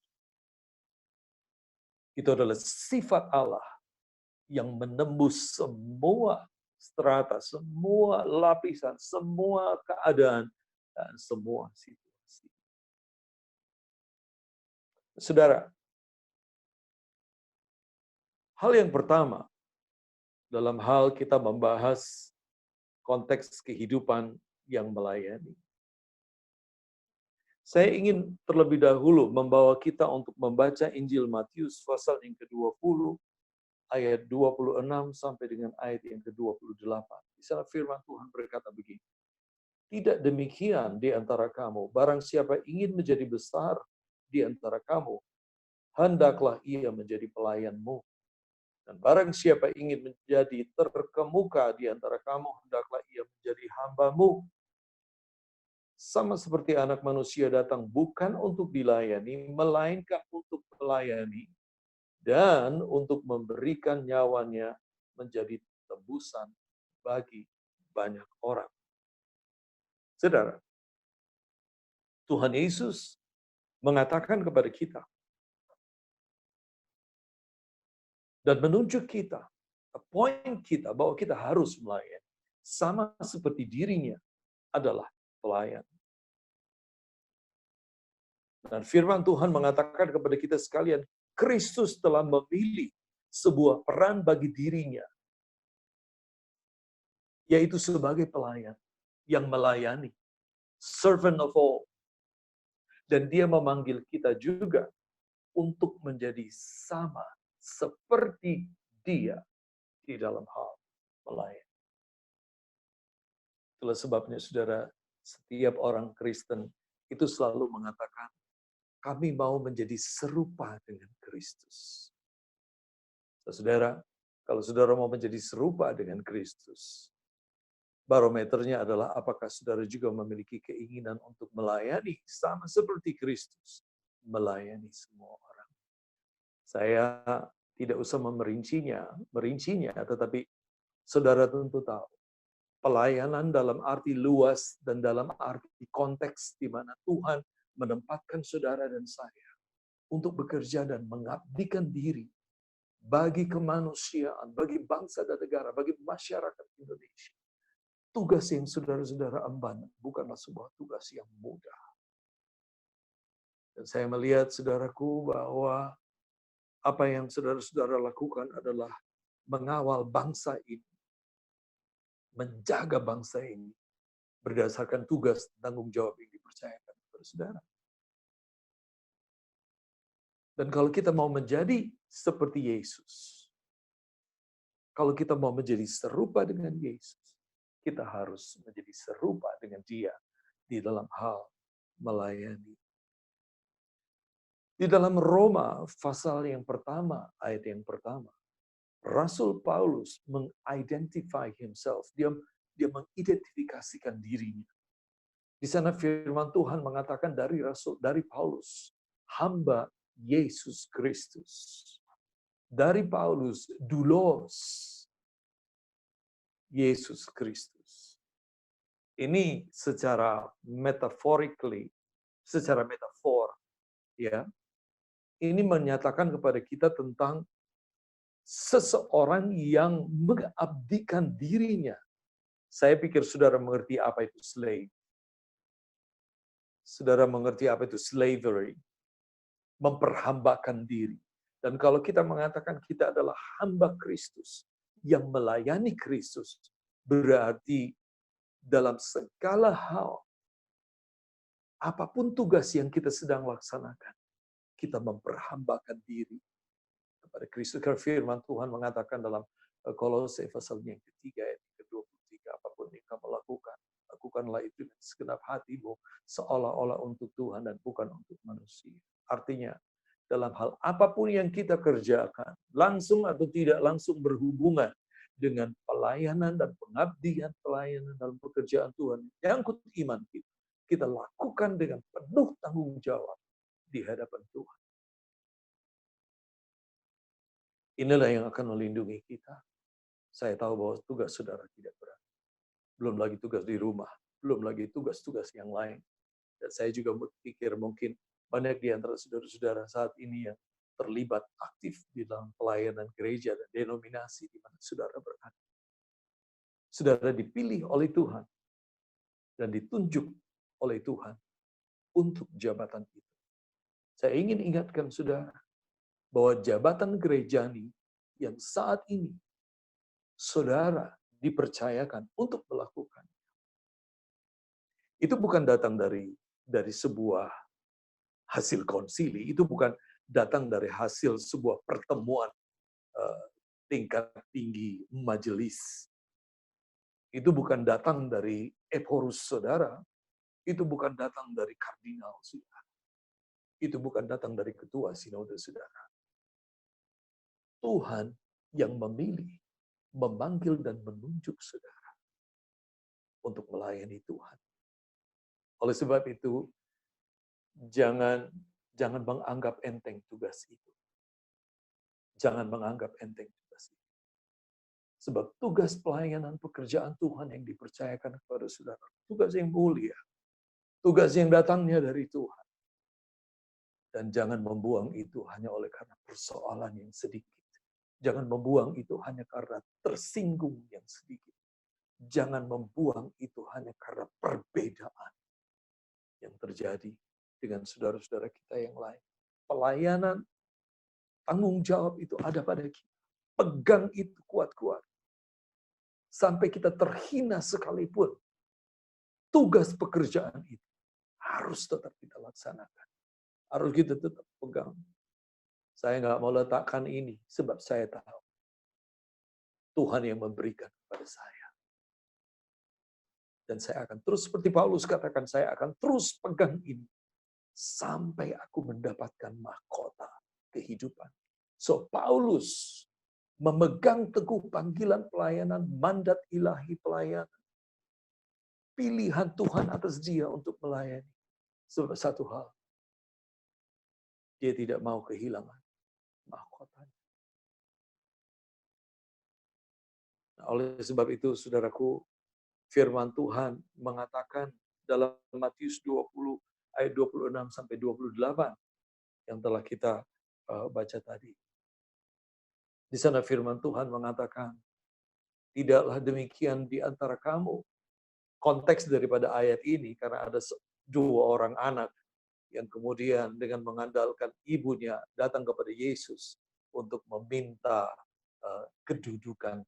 Itu adalah sifat Allah yang menembus semua strata, semua lapisan, semua keadaan, dan semua situasi. Saudara, hal yang pertama dalam hal kita membahas konteks kehidupan yang melayani. Saya ingin terlebih dahulu membawa kita untuk membaca Injil Matius pasal yang ke-20, ayat 26 sampai dengan ayat yang ke-28. Di sana firman Tuhan berkata begini, tidak demikian di antara kamu, barang siapa ingin menjadi besar di antara kamu, hendaklah ia menjadi pelayanmu. Dan barang siapa ingin menjadi terkemuka di antara kamu, hendaklah ia menjadi hambamu. Sama seperti anak manusia datang bukan untuk dilayani, melainkan untuk melayani, dan untuk memberikan nyawanya menjadi tebusan bagi banyak orang. Saudara, Tuhan Yesus mengatakan kepada kita, dan menunjuk kita, point kita bahwa kita harus melayani. Sama seperti dirinya adalah pelayan. Dan firman Tuhan mengatakan kepada kita sekalian, Kristus telah memilih sebuah peran bagi dirinya, yaitu sebagai pelayan yang melayani, servant of all. Dan dia memanggil kita juga untuk menjadi sama seperti dia di dalam hal melayani. Itulah sebabnya saudara, setiap orang Kristen itu selalu mengatakan, kami mau menjadi serupa dengan Kristus. Saudara, kalau saudara mau menjadi serupa dengan Kristus, barometernya adalah apakah saudara juga memiliki keinginan untuk melayani sama seperti Kristus, melayani semua orang. Saya tidak usah merincinya, tetapi saudara tentu tahu, pelayanan dalam arti luas dan dalam arti konteks di mana Tuhan menempatkan saudara dan saya untuk bekerja dan mengabdikan diri bagi kemanusiaan, bagi bangsa dan negara, bagi masyarakat Indonesia. Tugas yang saudara-saudara emban bukanlah sebuah tugas yang mudah. Dan saya melihat saudaraku bahwa apa yang saudara-saudara lakukan adalah mengawal bangsa ini, menjaga bangsa ini, berdasarkan tugas tanggung jawab yang dipercayakan kepada saudara. Dan kalau kita mau menjadi seperti Yesus, kalau kita mau menjadi serupa dengan Yesus, kita harus menjadi serupa dengan Dia di dalam hal melayani. Di dalam Roma pasal yang pertama, ayat yang pertama, Rasul Paulus mengidentify himself, dia mengidentifikasikan dirinya. Di sana firman Tuhan mengatakan dari Paulus, hamba Yesus Kristus. Dari Paulus, doulos Yesus Kristus. Ini secara metaphorically, secara metafor, ya. Ini menyatakan kepada kita tentang seseorang yang mengabdikan dirinya. Saya pikir saudara mengerti apa itu slave. Saudara mengerti apa itu slavery. Memperhambakan diri. Dan kalau kita mengatakan kita adalah hamba Kristus yang melayani Kristus, berarti dalam segala hal, apapun tugas yang kita sedang laksanakan, kita memperhambakan diri kepada Kristus. Karena firman Tuhan mengatakan dalam Kolose pasal yang ketiga ayat ke-23, apapun apapun yang kamu lakukan, lakukanlah itu dengan segenap hatimu, seolah-olah untuk Tuhan dan bukan untuk manusia. Artinya, dalam hal apapun yang kita kerjakan, langsung atau tidak langsung berhubungan dengan pelayanan dan pengabdian pelayanan dalam pekerjaan Tuhan, nyangkut iman kita, kita lakukan dengan penuh tanggung jawab di hadapan Tuhan. Inilah yang akan melindungi kita. Saya tahu bahwa tugas saudara tidak berat. Belum lagi tugas di rumah, belum lagi tugas-tugas yang lain. Dan saya juga berpikir mungkin banyak di antara saudara-saudara saat ini yang terlibat aktif di dalam pelayanan gereja dan denominasi di mana saudara berada. Saudara dipilih oleh Tuhan dan ditunjuk oleh Tuhan untuk jabatan itu. Saya ingin ingatkan saudara bahwa jabatan gerejani yang saat ini saudara dipercayakan untuk melakukan. Itu bukan datang dari sebuah hasil konsili, itu bukan datang dari hasil sebuah pertemuan tingkat tinggi majelis. Itu bukan datang dari eporus saudara, itu bukan datang dari kardinal saudara. Itu bukan datang dari ketua sinode saudara. Tuhan yang memilih, memanggil dan menunjuk saudara untuk melayani Tuhan. Oleh sebab itu, jangan menganggap enteng tugas itu. Jangan menganggap enteng tugas itu. Sebab tugas pelayanan pekerjaan Tuhan yang dipercayakan kepada saudara, tugas yang mulia, tugas yang datangnya dari Tuhan. Dan jangan membuang itu hanya oleh karena persoalan yang sedikit. Jangan membuang itu hanya karena tersinggung yang sedikit. Jangan membuang itu hanya karena perbedaan yang terjadi dengan saudara-saudara kita yang lain. Pelayanan, tanggung jawab itu ada pada kita. Pegang itu kuat-kuat. Sampai kita terhina sekalipun. Tugas pekerjaan itu harus tetap kita laksanakan. Harus kita tetap pegang. Saya nggak mau letakkan ini, sebab saya tahu Tuhan yang memberikan kepada saya. Dan saya akan terus, seperti Paulus katakan, saya akan terus pegang ini. Sampai aku mendapatkan mahkota kehidupan. So, Paulus memegang teguh panggilan pelayanan, mandat ilahi pelayanan. Pilihan Tuhan atas dia untuk melayani. Sebab satu hal, dia tidak mau kehilangan mahkotanya. Nah, oleh sebab itu, saudaraku, firman Tuhan mengatakan dalam Matius 20 ayat 26 sampai 28 yang telah kita baca tadi. Di sana firman Tuhan mengatakan, tidaklah demikian di antara kamu. Konteks daripada ayat ini karena ada dua orang anak yang kemudian dengan mengandalkan ibunya datang kepada Yesus untuk meminta kedudukan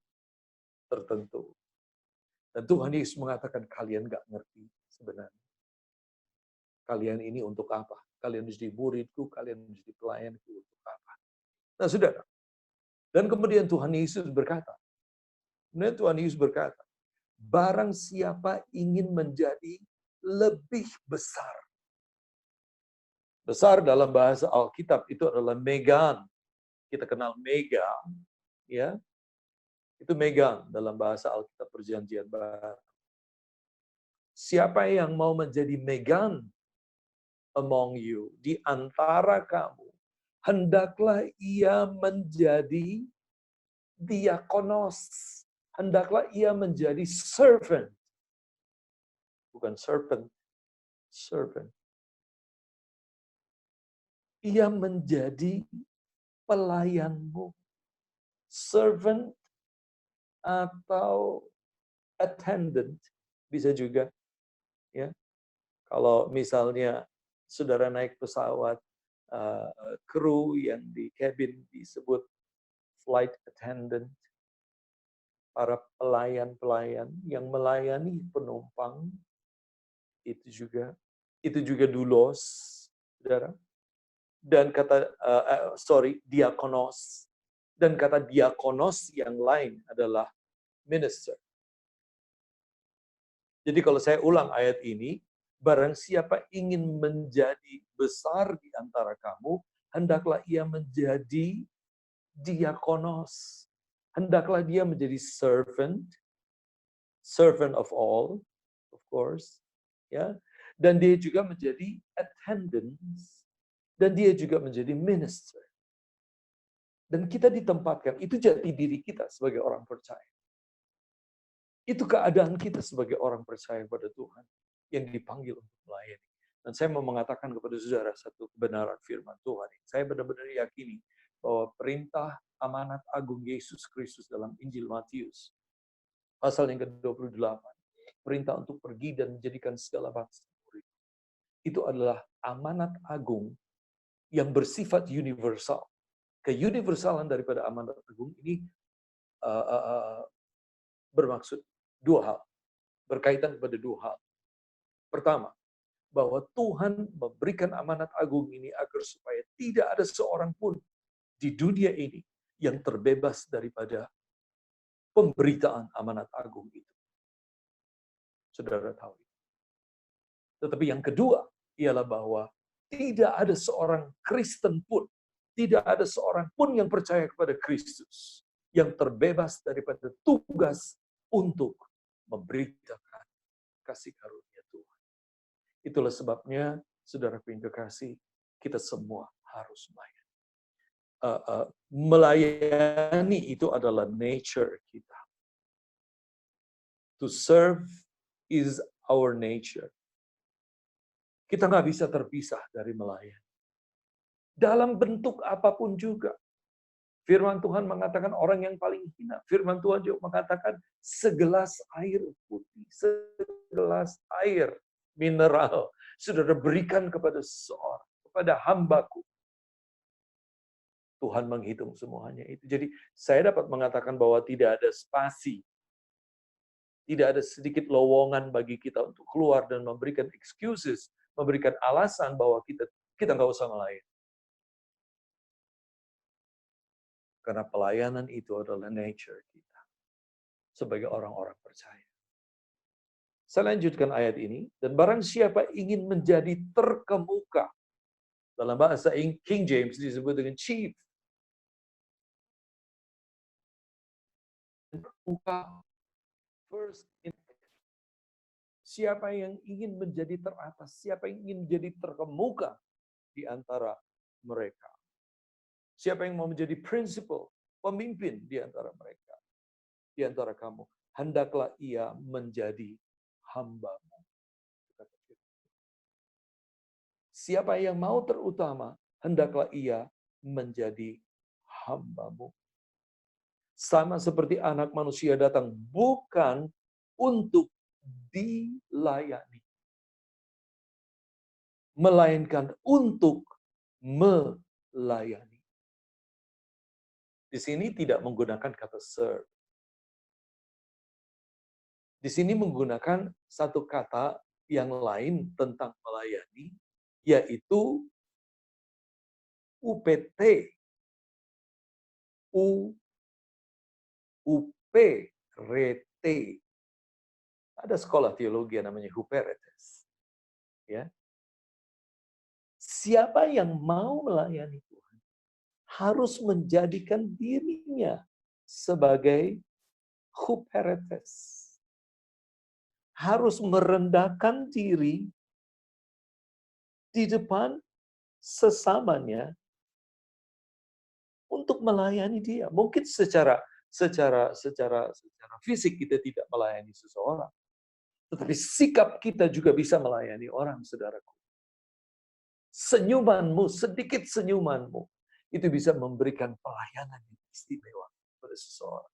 tertentu. Dan Tuhan Yesus mengatakan, kalian gak ngerti sebenarnya. Kalian ini untuk apa? Kalian menjadi muridku, kalian menjadi pelayanku untuk apa? Nah, saudara. Dan kemudian Tuhan Yesus berkata, barang siapa ingin menjadi lebih besar. Besar dalam bahasa Alkitab itu adalah megan. Kita kenal mega, ya. Itu megan dalam bahasa Alkitab Perjanjian Baru. Siapa yang mau menjadi megan among you, di antara kamu, hendaklah ia menjadi diakonos. Hendaklah ia menjadi servant. Bukan serpent, servant. Ia menjadi pelayanmu. Servant atau attendant bisa juga, ya. Kalau misalnya saudara naik pesawat, kru yang di cabin disebut flight attendant, para pelayan-pelayan yang melayani penumpang, itu juga doulos, saudara. Dan kata diakonos. Dan kata diakonos yang lain adalah minister. Jadi kalau saya ulang ayat ini, barang siapa ingin menjadi besar di antara kamu, hendaklah ia menjadi diakonos. Hendaklah dia menjadi servant of all, of course, ya. Dan dia juga menjadi attendants, dan dia juga menjadi minister. Dan kita ditempatkan, itu jati diri kita sebagai orang percaya. Itu keadaan kita sebagai orang percaya pada Tuhan yang dipanggil untuk melayani. Dan saya mau mengatakan kepada saudara satu kebenaran firman Tuhan. Saya benar-benar yakini bahwa perintah amanat agung Yesus Kristus dalam Injil Matius, pasal yang ke-28, perintah untuk pergi dan menjadikan segala bangsa murid. Itu adalah amanat agung yang bersifat universal. Keuniversalan daripada amanat agung ini bermaksud dua hal, berkaitan kepada dua hal. Pertama, bahwa Tuhan memberikan amanat agung ini agar supaya tidak ada seorang pun di dunia ini yang terbebas daripada pemberitaan amanat agung itu. Saudara tahu. Tetapi yang kedua ialah bahwa tidak ada seorang Kristen pun, tidak ada seorang pun yang percaya kepada Kristus yang terbebas daripada tugas untuk memberitakan kasih karunia Tuhan. Itulah sebabnya, saudaraku yang kekasih, kita semua harus melayani. Melayani itu adalah nature kita. To serve is our nature. Kita nggak bisa terpisah dari melayani. Dalam bentuk apapun juga. Firman Tuhan mengatakan orang yang paling hina. Firman Tuhan juga mengatakan segelas air putih, segelas air mineral, saudara berikan kepada seseorang, kepada hambaku. Tuhan menghitung semuanya itu. Jadi saya dapat mengatakan bahwa tidak ada spasi, tidak ada sedikit lowongan bagi kita untuk keluar dan memberikan excuses, memberikan alasan bahwa kita nggak usah melayani. Karena pelayanan itu adalah nature kita sebagai orang-orang percaya. Saya lanjutkan ayat ini, dan barang siapa ingin menjadi terkemuka, dalam bahasa King James disebut dengan chief. Terkemuka first in. Siapa yang ingin menjadi teratas, siapa yang ingin menjadi terkemuka di antara mereka. Siapa yang mau menjadi principal, pemimpin di antara mereka, di antara kamu, hendaklah ia menjadi hamba-Mu. Siapa yang mau terutama, hendaklah ia menjadi hamba-Mu. Sama seperti anak manusia datang bukan untuk dilayani, melainkan untuk melayani. Di sini tidak menggunakan kata serve. Di sini menggunakan satu kata yang lain tentang melayani, yaitu UPT. Uperete. Ada sekolah teologi yang namanya Huperetes. Ya. Siapa yang mau melayani Tuhan harus menjadikan dirinya sebagai Huperetes. Harus merendahkan diri di depan sesamanya untuk melayani dia. Mungkin secara fisik kita tidak melayani seseorang, tetapi sikap kita juga bisa melayani orang, saudaraku. Senyumanmu, sedikit senyumanmu, itu bisa memberikan pelayanan yang istimewa pada seseorang.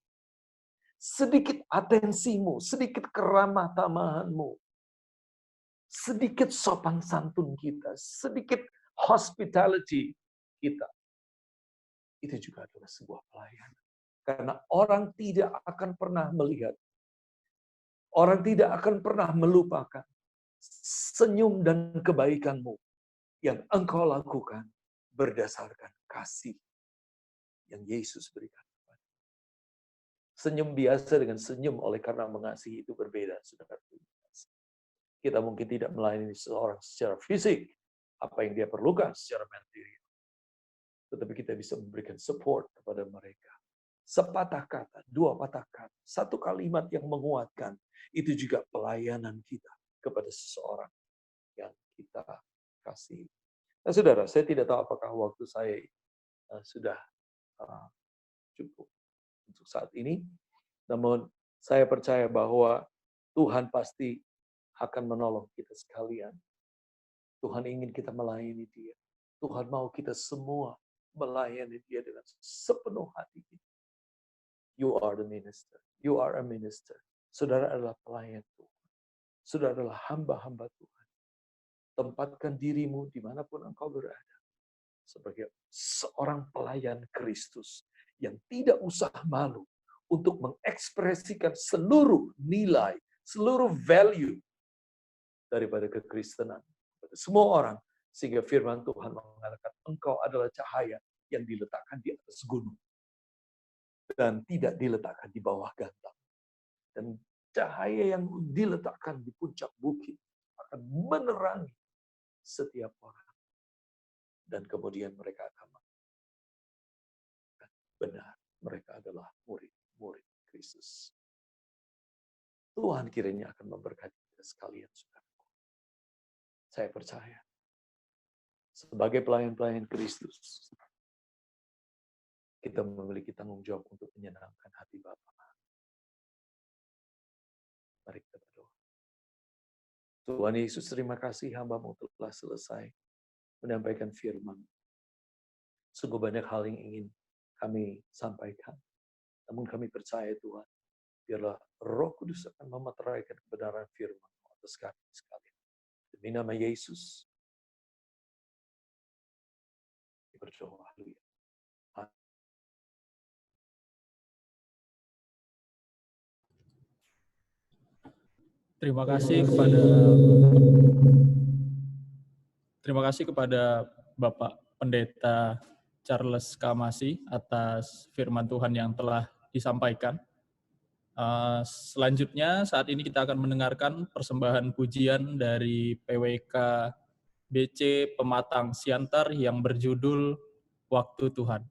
Sedikit atensimu, sedikit keramah tamahanmu, sedikit sopan santun kita, sedikit hospitality kita, itu juga adalah sebuah pelayanan. Karena orang tidak akan pernah melihat, orang tidak akan pernah melupakan senyum dan kebaikanmu yang engkau lakukan berdasarkan kasih yang Yesus berikan. Senyum biasa dengan senyum oleh karena mengasihi itu berbeda, saudara. Kita mungkin tidak melayani seseorang secara fisik, apa yang dia perlukan secara material. Tetapi kita bisa memberikan support kepada mereka. Sepatah kata, dua patah kata, satu kalimat yang menguatkan, itu juga pelayanan kita kepada seseorang yang kita kasih. Nah, saudara, saya tidak tahu apakah waktu saya sudah cukup untuk saat ini. Namun, saya percaya bahwa Tuhan pasti akan menolong kita sekalian. Tuhan ingin kita melayani Dia. Tuhan mau kita semua melayani Dia dengan sepenuh hati kita. You are the minister. You are a minister. Saudara adalah pelayan Tuhan. Saudara adalah hamba-hamba Tuhan. Tempatkan dirimu dimanapun engkau berada. Sebagai seorang pelayan Kristus yang tidak usah malu untuk mengekspresikan seluruh nilai, seluruh value daripada kekristenan kepada semua orang. Sehingga firman Tuhan mengatakan engkau adalah cahaya yang diletakkan di atas gunung. Dan tidak diletakkan di bawah gantang. Dan cahaya yang diletakkan di puncak bukit akan menerangi setiap orang. Dan kemudian mereka akan mengatakan, benar, mereka adalah murid-murid Kristus. Tuhan kiranya akan memberkati kita sekalian, saudaraku. Saya percaya, sebagai pelayan-pelayan Kristus, kita memiliki tanggung jawab untuk menyenangkan hati Bapa. Mari kita berdoa. Tuhan Yesus, terima kasih hamba-Mu telah selesai menyampaikan firman. Sungguh banyak hal yang ingin kami sampaikan. Namun kami percaya Tuhan, biarlah Roh Kudus akan memeteraikan kebenaran firman atas kami sekalian. Demi nama Yesus, berdoa. Haleluya. Terima kasih kepada Bapak Pendeta Charles Kamasi atas firman Tuhan yang telah disampaikan. Selanjutnya saat ini kita akan mendengarkan persembahan pujian dari PWK BC Pematang Siantar yang berjudul Waktu Tuhan.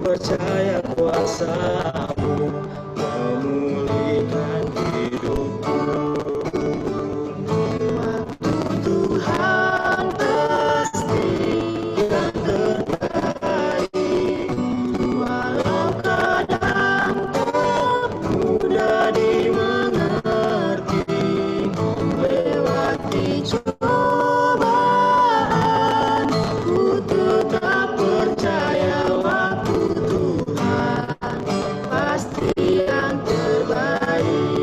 Percaya kuasa-Mu memulihkan hidupku. Waktu Tuhan pasti yang terbaik, walau kadang tak mudah dimengerti. Lewati cobaan, ku tetap percaya waktu pasti yang terbaik.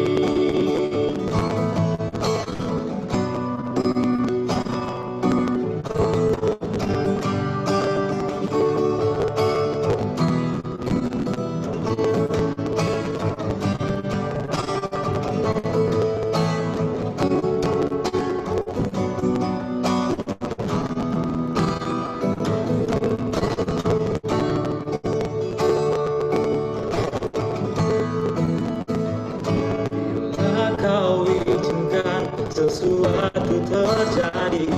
Sesuatu terjadi,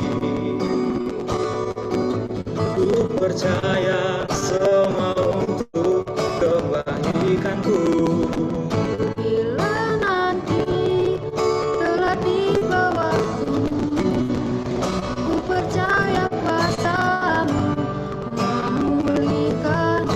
ku percaya semua untuk kebaikanku. Bila nanti telah tiba waktu, ku percaya kuasa-Mu memulihkan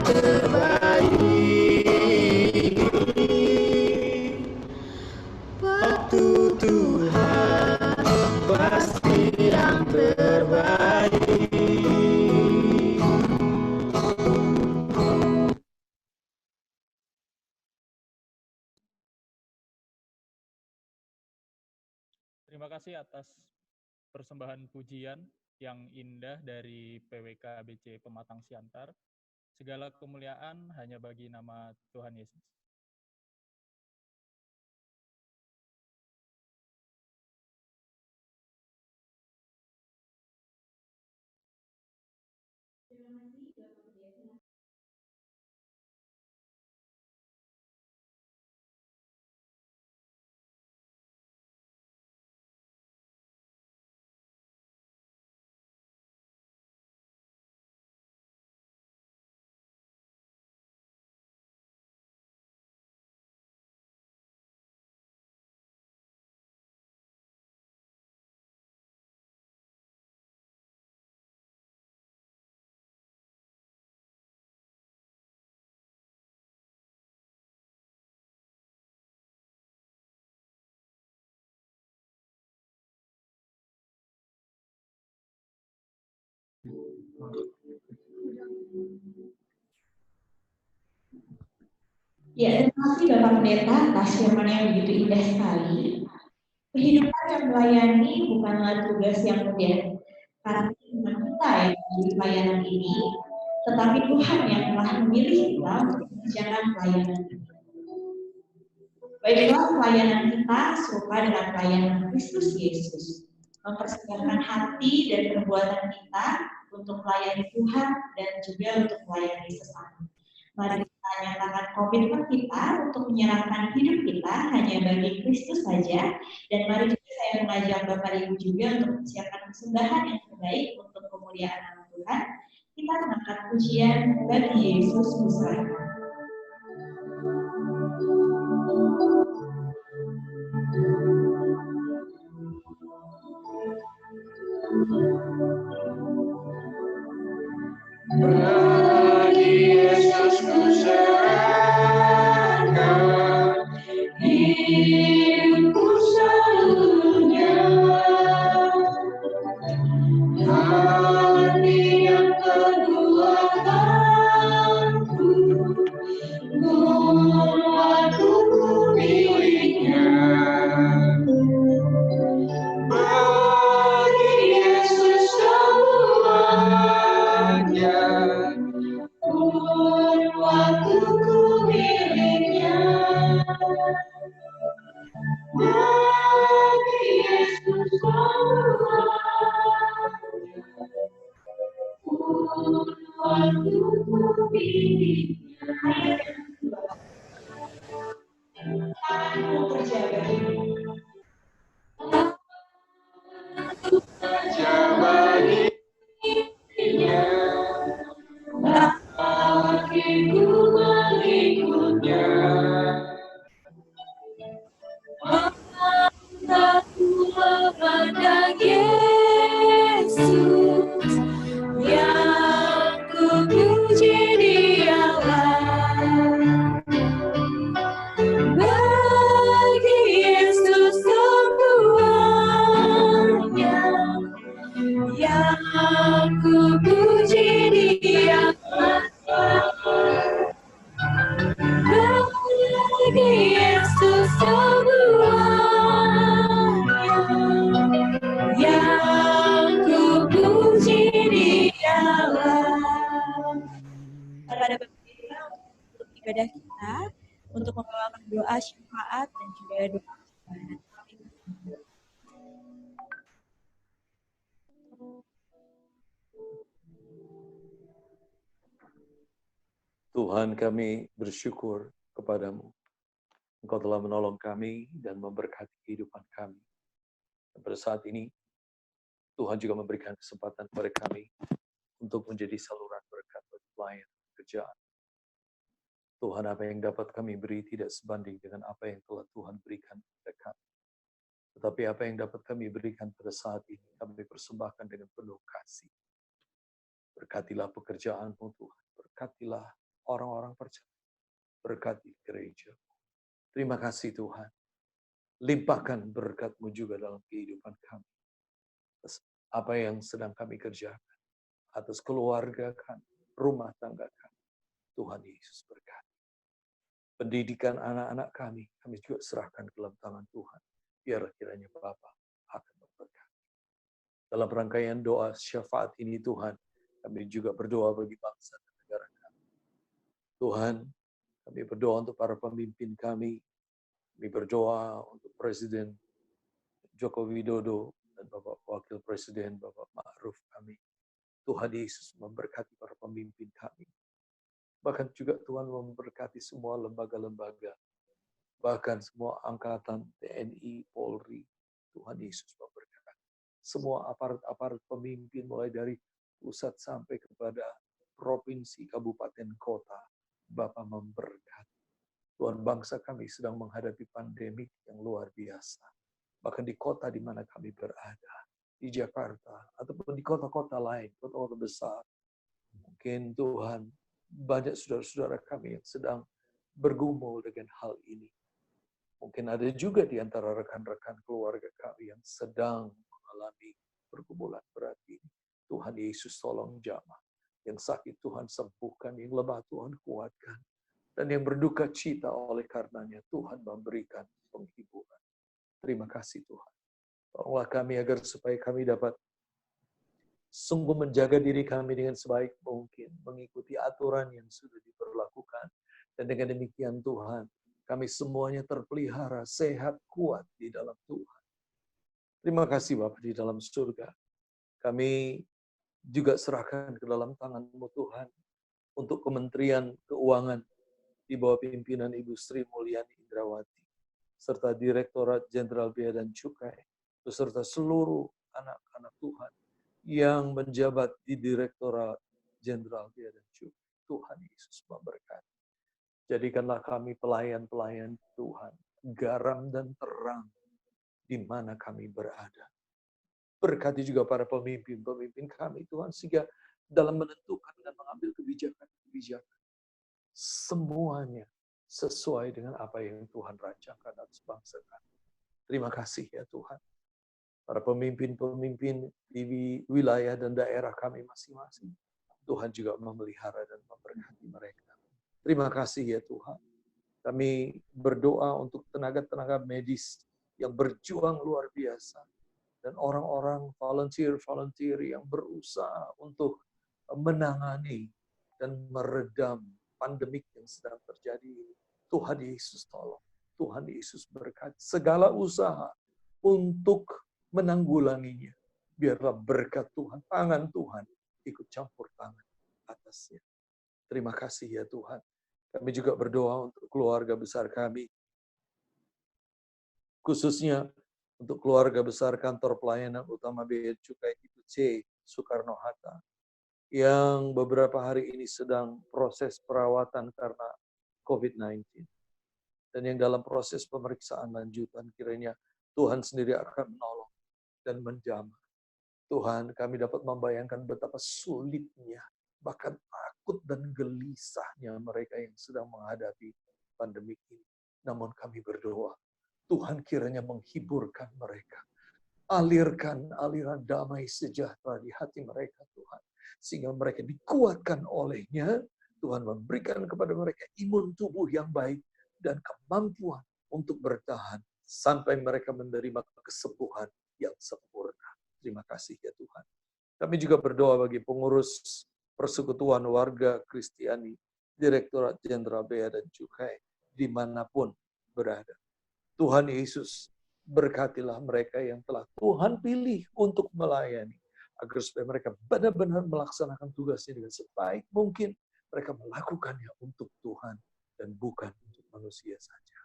terbaik. Waktu Tuhan pasti yang terbaik. Terima kasih atas persembahan pujian yang indah dari PWK ABC Pematang Siantar. Segala kemuliaan hanya bagi nama Tuhan Yesus. Ya, terima kasih Bapak Pendeta atas firman yang begitu indah sekali. Kehidupan yang melayani bukanlah tugas yang mudah, karena cuma kita yang memilih pelayanan ini, tetapi Tuhan yang telah memilih kita untuk mengerjakan pelayanan ini. Baiklah, pelayanan kita serupa dengan pelayanan Kristus Yesus, mempersembahkan hati dan perbuatan kita untuk melayani Tuhan dan juga untuk melayani sesama. Mari kita nyatakan komitmen kita untuk menyerahkan hidup kita hanya bagi Kristus saja, dan mari juga saya mengajak Bapak Ibu juga untuk mempersiapkan persembahan yang terbaik untuk kemuliaan nama Tuhan. Kita mengangkat pujian bagi Yesus Kuserahkan. Bagi Yesus kuserahkan hidupku seluruhnya. Hati yang kedua tanganku, waktuku miliknya. Bagi Yesus semuanya, waktuku miliknya. Bagi Yesus semuanya, waktuku miliknya. Tanganmu terjaga. Baginya, bagiku mengikutnya. Aku memandang Yesus yang ku puji Dialah. Bagi Yesus semuanya yang ku puji Dialah. Bagi Yesus semuanya yang ku puji Dialah. Kepada Bapak kita untuk ibadah kita, untuk membawakan doa syafaat dan juga doa syafaat. Tuhan, kami bersyukur kepadamu. Engkau telah menolong kami dan memberkati kehidupan kami. Dan pada saat ini, Tuhan juga memberikan kesempatan kepada kami untuk menjadi saluran berkat bagi pelayan pekerjaan. Tuhan, apa yang dapat kami beri tidak sebanding dengan apa yang telah Tuhan berikan kepada kami. Tetapi apa yang dapat kami berikan pada saat ini, kami persembahkan dengan penuh kasih. Berkatilah pekerjaanmu Tuhan, berkatilah orang-orang percaya. Berkati gereja. Terima kasih Tuhan. Limpahkan berkat-Mu juga dalam kehidupan kami. Atas apa yang sedang kami kerjakan. Atas keluarga kami, rumah tangga kami. Tuhan Yesus berkati. Pendidikan anak-anak kami juga serahkan ke dalam tangan Tuhan. Biar kiranya Bapa akan memberkati. Dalam rangkaian doa syafaat ini Tuhan, kami juga berdoa bagi bangsa dan negara kami. Tuhan, kami berdoa untuk para pemimpin kami. Kami berdoa untuk Presiden Joko Widodo dan Bapak Wakil Presiden Bapak Ma'ruf kami. Tuhan Yesus memberkati para pemimpin kami. Bahkan juga Tuhan memberkati semua lembaga-lembaga. Bahkan semua angkatan TNI, Polri. Tuhan Yesus memberkati. Semua aparat-aparat pemimpin mulai dari pusat sampai kepada provinsi, kabupaten, kota. Bapa memberkati. Tuhan, bangsa kami sedang menghadapi pandemi yang luar biasa. Bahkan di kota di mana kami berada. Di Jakarta, ataupun di kota-kota lain, kota-kota besar. Mungkin Tuhan, banyak saudara-saudara kami yang sedang bergumul dengan hal ini. Mungkin ada juga di antara rekan-rekan keluarga kami yang sedang mengalami pergumulan berat ini. Tuhan Yesus tolong jamah. Yang sakit Tuhan sembuhkan, yang lemah Tuhan kuatkan. Dan yang berduka cita oleh karenanya Tuhan memberikan penghiburan. Terima kasih Tuhan. Tolonglah kami agar supaya kami dapat sungguh menjaga diri kami dengan sebaik mungkin. Mengikuti aturan yang sudah diberlakukan. Dan dengan demikian Tuhan, kami semuanya terpelihara, sehat, kuat di dalam Tuhan. Terima kasih Bapa di dalam surga. Kami juga serahkan ke dalam tangan-Mu Tuhan. Untuk Kementerian Keuangan di bawah pimpinan Ibu Sri Mulyani Indrawati, serta Direktorat Jenderal Bea dan Cukai, beserta seluruh anak-anak Tuhan yang menjabat di Direktorat Jenderal Bea dan Cukai. Tuhan Yesus memberkati. Jadikanlah kami pelayan-pelayan Tuhan, garam dan terang di mana kami berada. Berkati juga para pemimpin-pemimpin kami Tuhan, sehingga dalam menentukan dan mengambil kebijakan-kebijakan, semuanya sesuai dengan apa yang Tuhan rancangkan atas bangsa kami. Terima kasih ya Tuhan. Para pemimpin-pemimpin di wilayah dan daerah kami masing-masing, Tuhan juga memelihara dan memberkati mereka. Terima kasih ya Tuhan. Kami berdoa untuk tenaga-tenaga medis yang berjuang luar biasa. Dan orang-orang volunteer yang berusaha untuk menangani dan meredam pandemik yang sedang terjadi ini. Tuhan Yesus tolong. Tuhan Yesus berkati segala usaha untuk menanggulanginya. Biarlah berkat Tuhan, tangan Tuhan ikut campur tangan atasnya. Terima kasih ya Tuhan. Kami juga berdoa untuk keluarga besar kami. Khususnya untuk keluarga besar Kantor Pelayanan Utama Bea Cukai Tipe C Soekarno-Hatta. Yang beberapa hari ini sedang proses perawatan karena COVID-19. Dan yang dalam proses pemeriksaan lanjutan, kiranya Tuhan sendiri akan menolong dan menjamah. Tuhan, kami dapat membayangkan betapa sulitnya, bahkan takut dan gelisahnya mereka yang sedang menghadapi pandemi ini. Namun kami berdoa, Tuhan kiranya menghiburkan mereka. Alirkan aliran damai sejahtera di hati mereka, Tuhan. Sehingga mereka dikuatkan olehnya, Tuhan memberikan kepada mereka imun tubuh yang baik dan kemampuan untuk bertahan sampai mereka menerima kesembuhan yang sempurna. Terima kasih ya Tuhan. Kami juga berdoa bagi pengurus Persekutuan Warga Kristiani, Direktorat Jenderal Bea dan Cukai, dimanapun berada. Tuhan Yesus, berkatilah mereka yang telah Tuhan pilih untuk melayani. Agar supaya mereka benar-benar melaksanakan tugasnya dengan sebaik mungkin. Mereka melakukannya untuk Tuhan dan bukan untuk manusia saja.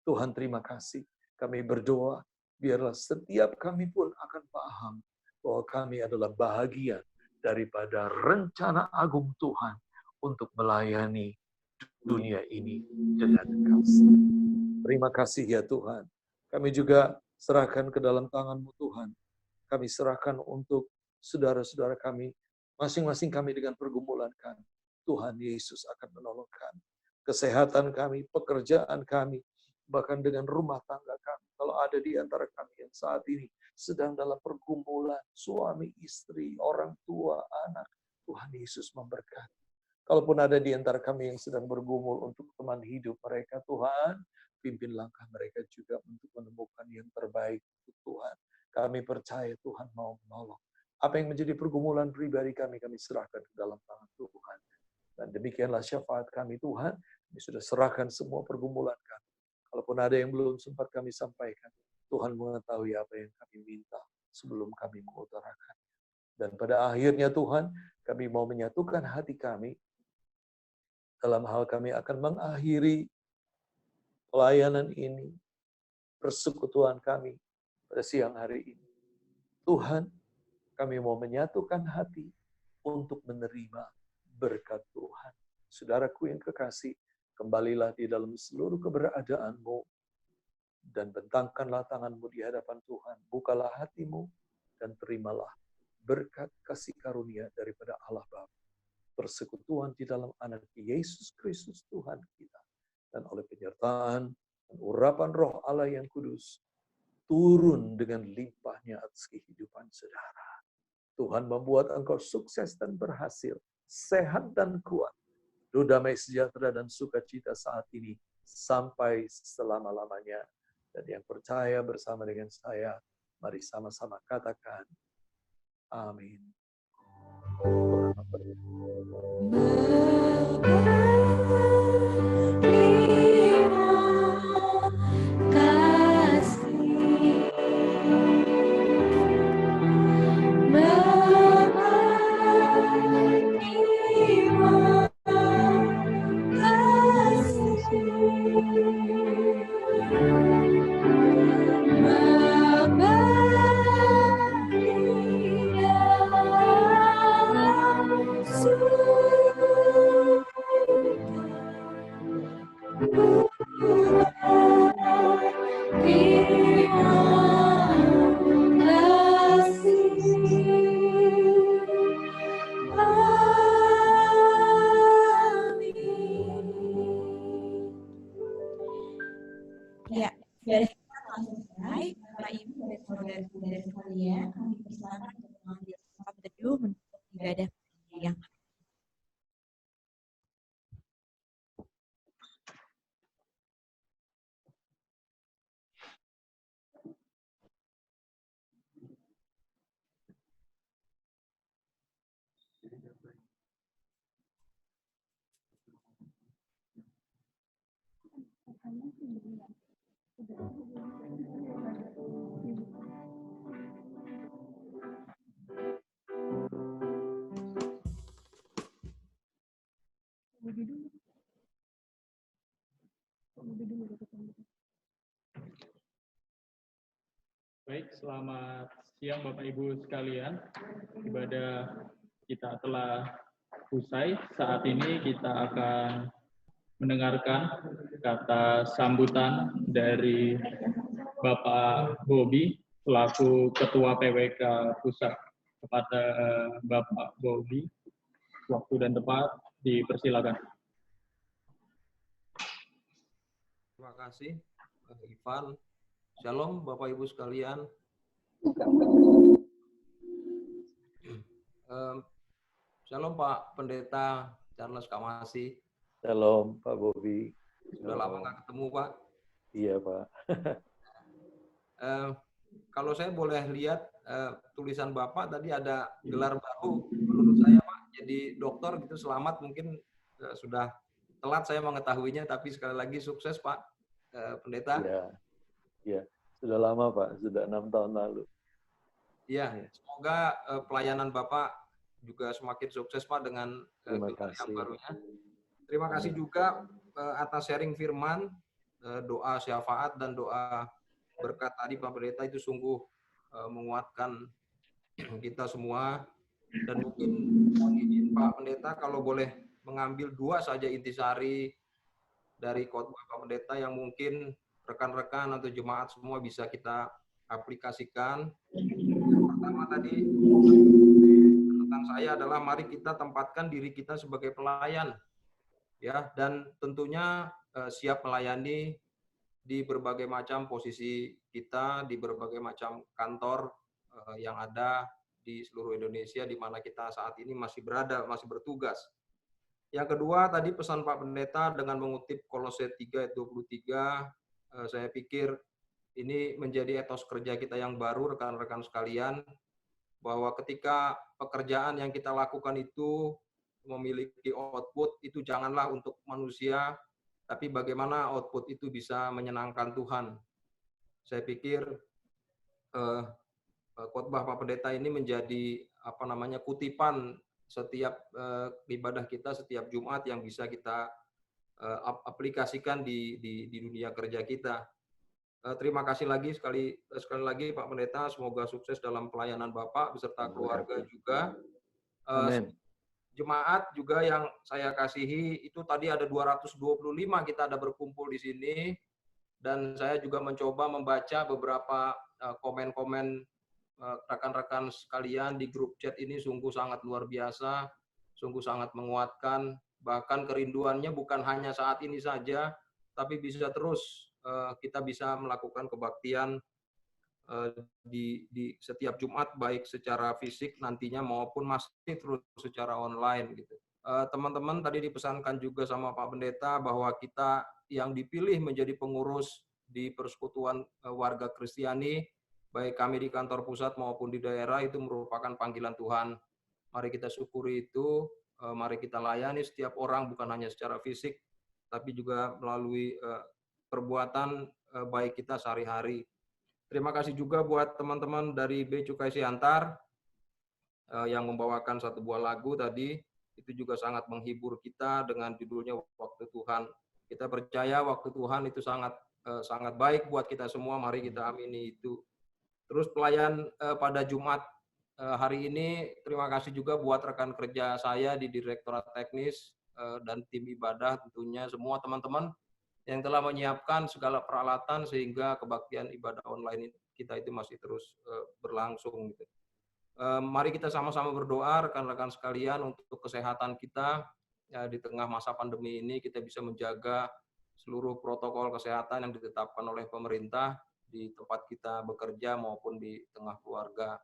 Tuhan terima kasih. Kami berdoa, biarlah setiap kami pun akan paham bahwa kami adalah bahagian daripada rencana agung Tuhan untuk melayani dunia ini dengan kasih. Terima kasih ya Tuhan. Kami juga serahkan ke dalam tangan-Mu Tuhan. Kami serahkan untuk saudara-saudara kami, masing-masing kami dengan pergumulan kami. Tuhan Yesus akan menolong kami. Kesehatan kami, pekerjaan kami, bahkan dengan rumah tangga kami. Kalau ada di antara kami yang saat ini sedang dalam pergumulan, suami, istri, orang tua, anak, Tuhan Yesus memberkati. Kalaupun ada di antara kami yang sedang bergumul untuk teman hidup mereka, Tuhan, pimpin langkah mereka juga untuk menemukan yang terbaik untuk Tuhan. Kami percaya Tuhan mau menolong. Apa yang menjadi pergumulan pribadi kami serahkan ke dalam tangan Tuhan. Dan demikianlah syafaat kami Tuhan, kami sudah serahkan semua pergumulan kami. Kalaupun ada yang belum sempat kami sampaikan, Tuhan mengetahui apa yang kami minta sebelum kami mengutarakan. Dan pada akhirnya Tuhan, kami mau menyatukan hati kami dalam hal kami akan mengakhiri pelayanan ini, persekutuan kami pada siang hari ini. Tuhan, kami mau menyatukan hati untuk menerima berkat Tuhan. Saudaraku yang kekasih, kembalilah di dalam seluruh keberadaanmu dan bentangkanlah tanganmu di hadapan Tuhan. Bukalah hatimu dan terimalah berkat kasih karunia daripada Allah Bapa. Persekutuan di dalam anak Yesus Kristus Tuhan kita. Dan oleh penyertaan dan urapan roh Allah yang kudus, turun dengan limpahnya atas kehidupan saudara. Tuhan membuat engkau sukses dan berhasil, sehat dan kuat, penuh damai sejahtera dan sukacita saat ini, sampai selama-lamanya. Dan yang percaya bersama dengan saya, mari sama-sama katakan, amin. Ya, dari kita langsung selesai. Bapak Ibu dan saudara-saudara sekalian, kami persilakan untuk mengambil tempat teduh menutup ibadah yang Baik, selamat siang Bapak Ibu sekalian. Ibadah kita telah usai. Saat ini kita akan mendengarkan kata sambutan dari Bapak Bobi selaku Ketua PWK Pusat. Kepada Bapak Bobi, waktu dan tempat dipersilakan. Terima kasih, Ivan. Shalom, Bapak Ibu sekalian. Shalom, Pak Pendeta Charles Kamasi. Shalom, Pak Bobi. Sudah lama nggak ketemu, Pak. Iya, Pak. Kalau saya boleh lihat tulisan Bapak tadi ada gelar baru menurut saya, Pak. Jadi dokter gitu, selamat. Mungkin sudah telat saya mengetahuinya, tapi sekali lagi sukses, Pak Pendeta. Iya, iya. Sudah lama, Pak. Sudah 6 tahun lalu. Iya, semoga pelayanan Bapak juga semakin sukses, Pak, dengan gelar yang barunya. Terima kasih juga atas sharing firman, doa syafaat dan doa berkat tadi Pak Pendeta, itu sungguh menguatkan kita semua. Dan mungkin mohon izin Pak Pendeta kalau boleh mengambil 2 saja intisari dari khotbah Pak Pendeta yang mungkin rekan-rekan atau jemaat semua bisa kita aplikasikan. Yang pertama tadi pesan saya adalah mari kita tempatkan diri kita sebagai pelayan, ya, dan tentunya siap melayani di berbagai macam posisi kita, di berbagai macam kantor yang ada di seluruh Indonesia di mana kita saat ini masih berada, masih bertugas. Yang kedua, tadi pesan Pak Pendeta dengan mengutip Kolose 3 ayat 23, saya pikir ini menjadi etos kerja kita yang baru, rekan-rekan sekalian, bahwa ketika pekerjaan yang kita lakukan itu memiliki output, itu janganlah untuk manusia, tapi bagaimana output itu bisa menyenangkan Tuhan. Saya pikir khotbah Pak Pendeta ini menjadi kutipan setiap ibadah kita setiap Jumat yang bisa kita aplikasikan di dunia kerja kita. Terima kasih lagi sekali lagi Pak Pendeta, semoga sukses dalam pelayanan Bapak beserta keluarga juga. Amin. Jemaat juga yang saya kasihi, itu tadi ada 225 kita ada berkumpul di sini, dan saya juga mencoba membaca beberapa komen-komen rekan-rekan sekalian di grup chat ini sungguh sangat luar biasa, sungguh sangat menguatkan, bahkan kerinduannya bukan hanya saat ini saja, tapi bisa terus kita bisa melakukan kebaktian di setiap Jumat, baik secara fisik nantinya maupun masih terus secara online gitu. Teman-teman tadi dipesankan juga sama Pak Pendeta bahwa kita yang dipilih menjadi pengurus di persekutuan warga Kristiani, baik kami di kantor pusat maupun di daerah, itu merupakan panggilan Tuhan. Mari kita syukuri itu, mari kita layani setiap orang bukan hanya secara fisik, tapi juga melalui perbuatan baik kita sehari-hari. Terima kasih juga buat teman-teman dari B Cukai Siantar yang membawakan satu buah lagu tadi, itu juga sangat menghibur kita dengan judulnya Waktu Tuhan. Kita percaya waktu Tuhan itu sangat baik buat kita semua, mari kita amini itu. Terus pelayan pada Jumat hari ini, terima kasih juga buat rekan kerja saya di Direktorat Teknis dan tim ibadah, tentunya semua teman-teman yang telah menyiapkan segala peralatan sehingga kebaktian ibadah online kita itu masih terus berlangsung gitu. Mari kita sama-sama berdoa rekan-rekan sekalian untuk kesehatan kita ya, di tengah masa pandemi ini kita bisa menjaga seluruh protokol kesehatan yang ditetapkan oleh pemerintah di tempat kita bekerja maupun di tengah keluarga.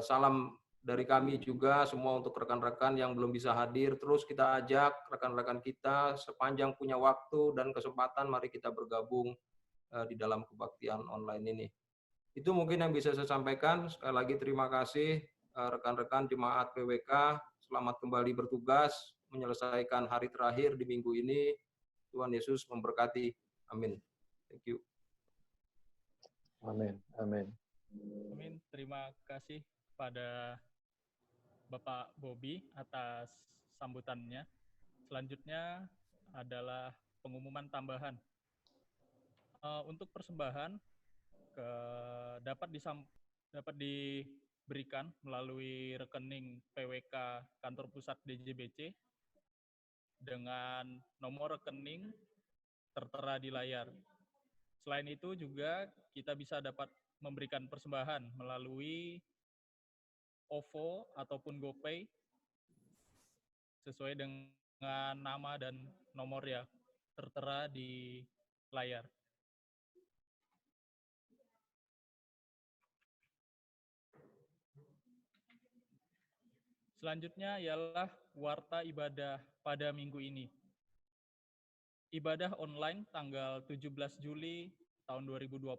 Salam dari kami juga semua untuk rekan-rekan yang belum bisa hadir, terus kita ajak rekan-rekan kita sepanjang punya waktu dan kesempatan, mari kita bergabung di dalam kebaktian online ini. Itu mungkin yang bisa saya sampaikan. Sekali lagi terima kasih rekan-rekan jemaat PWK, selamat kembali bertugas, menyelesaikan hari terakhir di minggu ini. Tuhan Yesus memberkati. Amin. Thank you. Amin. Amin. Amin. Terima kasih pada Bapak Bobi atas sambutannya. Selanjutnya adalah pengumuman tambahan. Untuk persembahan dapat diberikan melalui rekening PWK Kantor Pusat DJBC dengan nomor rekening tertera di layar. Selain itu juga kita bisa dapat memberikan persembahan melalui OVO ataupun GoPay sesuai dengan nama dan nomor yang tertera di layar. Selanjutnya ialah warta ibadah pada minggu ini. Ibadah online tanggal 17 Juli tahun 2020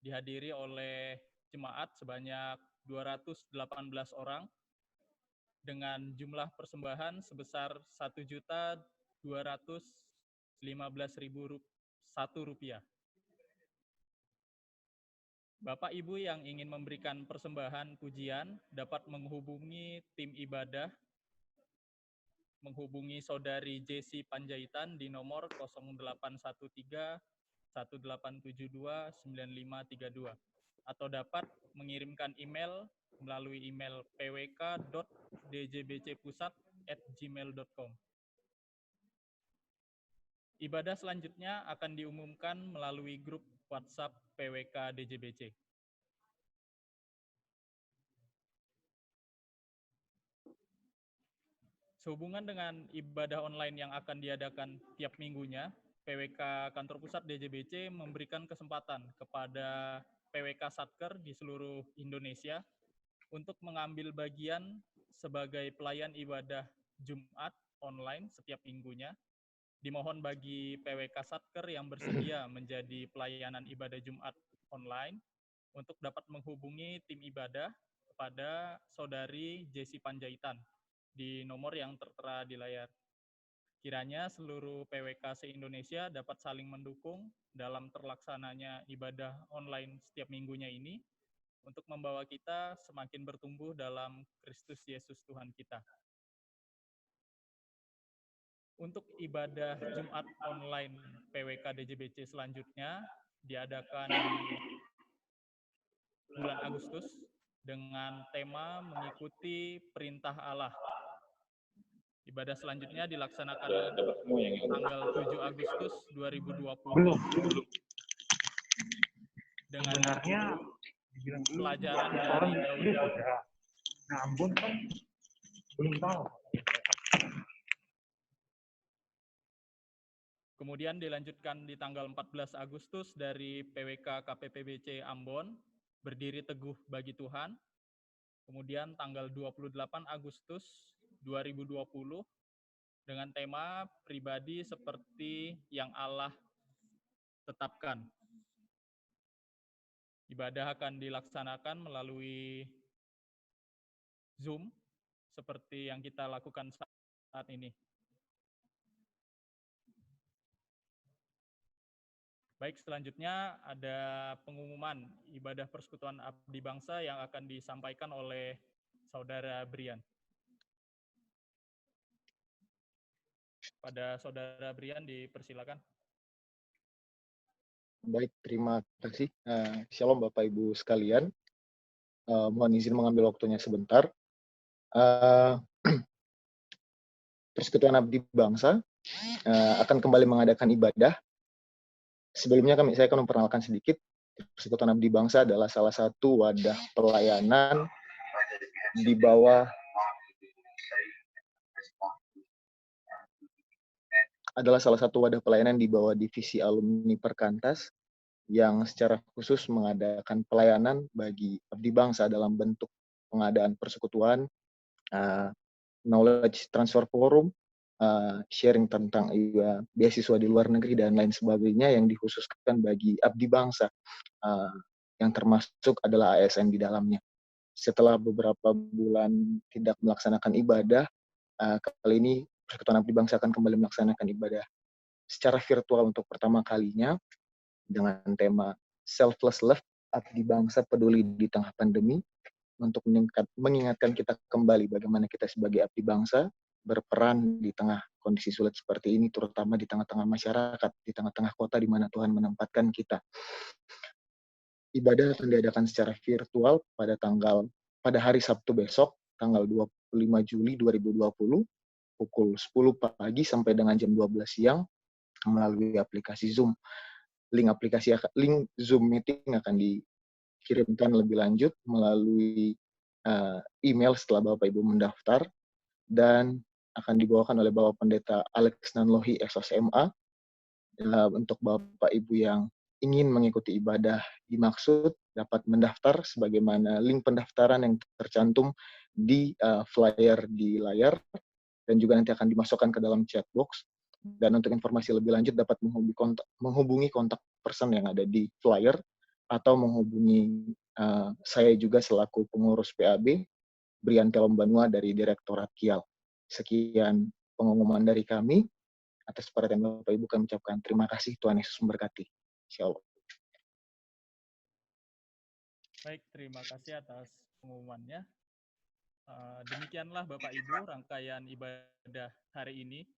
dihadiri oleh jemaat sebanyak 218 orang dengan jumlah persembahan sebesar Rp1.215.001. Bapak Ibu yang ingin memberikan persembahan pujian dapat menghubungi tim ibadah, menghubungi Saudari Jesi Panjaitan di nomor 0813 1872 9532 atau dapat mengirimkan email melalui email pwk.djbcpusat@gmail.com. Ibadah selanjutnya akan diumumkan melalui grup WhatsApp PWK DJBC. Sehubungan dengan ibadah online yang akan diadakan tiap minggunya, PWK Kantor Pusat DJBC memberikan kesempatan kepada PWK Satker di seluruh Indonesia untuk mengambil bagian sebagai pelayan ibadah Jumat online setiap minggunya. Dimohon bagi PWK Satker yang bersedia menjadi pelayanan ibadah Jumat online untuk dapat menghubungi tim ibadah kepada Saudari Jesi Panjaitan di nomor yang tertera di layar. Kiranya seluruh PWK se-Indonesia dapat saling mendukung dalam terlaksananya ibadah online setiap minggunya ini untuk membawa kita semakin bertumbuh dalam Kristus Yesus Tuhan kita. Untuk ibadah Jumat online PWK DJBC selanjutnya diadakan di bulan Agustus dengan tema mengikuti perintah Allah. Ibadah selanjutnya dilaksanakan tanggal 7 Agustus 2020. Dengan sebenarnya pelajaran dari Daud. Nah, Ambon kan belum tahu. Kemudian dilanjutkan di tanggal 14 Agustus dari PWK KPPBC Ambon, berdiri teguh bagi Tuhan. Kemudian tanggal 28 Agustus 2020 dengan tema pribadi seperti yang Allah tetapkan. Ibadah akan dilaksanakan melalui Zoom seperti yang kita lakukan saat ini. Baik, selanjutnya ada pengumuman ibadah persekutuan abdi bangsa yang akan disampaikan oleh Saudara Brian. Pada Saudara Brian dipersilakan. Baik, terima kasih. Shalom Bapak Ibu sekalian. Mohon izin mengambil waktunya sebentar. Persekutuan Abdi Bangsa akan kembali mengadakan ibadah. Sebelumnya saya akan memperkenalkan sedikit. Persekutuan Abdi Bangsa adalah salah satu wadah pelayanan di bawah divisi alumni Perkantas yang secara khusus mengadakan pelayanan bagi abdi bangsa dalam bentuk pengadaan persekutuan, knowledge transfer forum, sharing tentang beasiswa di luar negeri dan lain sebagainya yang dikhususkan bagi abdi bangsa, yang termasuk adalah ASN di dalamnya. Setelah beberapa bulan tidak melaksanakan ibadah, kali ini Persekutuan Abdi Bangsa akan kembali melaksanakan ibadah secara virtual untuk pertama kalinya dengan tema Selfless Love, Abdi Bangsa Peduli di Tengah Pandemi, untuk mengingatkan kita kembali bagaimana kita sebagai abdi bangsa berperan di tengah kondisi sulit seperti ini, terutama di tengah-tengah masyarakat, di tengah-tengah kota di mana Tuhan menempatkan kita. Ibadah akan diadakan secara virtual pada hari Sabtu besok, tanggal 25 Juli 2020, pukul 10 pagi sampai dengan jam 12 siang melalui aplikasi Zoom. Link Zoom meeting akan dikirimkan lebih lanjut melalui email setelah Bapak Ibu mendaftar dan akan dibawakan oleh Bapak Pendeta Alex Nanlohi SOSMA. Untuk Bapak Ibu yang ingin mengikuti ibadah dimaksud dapat mendaftar sebagaimana link pendaftaran yang tercantum di flyer di layar dan juga nanti akan dimasukkan ke dalam chat box. Dan untuk informasi lebih lanjut dapat menghubungi kontak person yang ada di flyer atau menghubungi saya juga selaku pengurus PAB, Brian Telombanua dari Direktorat Kial. Sekian pengumuman dari kami. Atas perhatian Bapak Ibu kami ucapkan terima kasih. Tuhan Yesus memberkati. Shalom. Baik, terima kasih atas pengumumannya. Demikianlah Bapak Ibu rangkaian ibadah hari ini.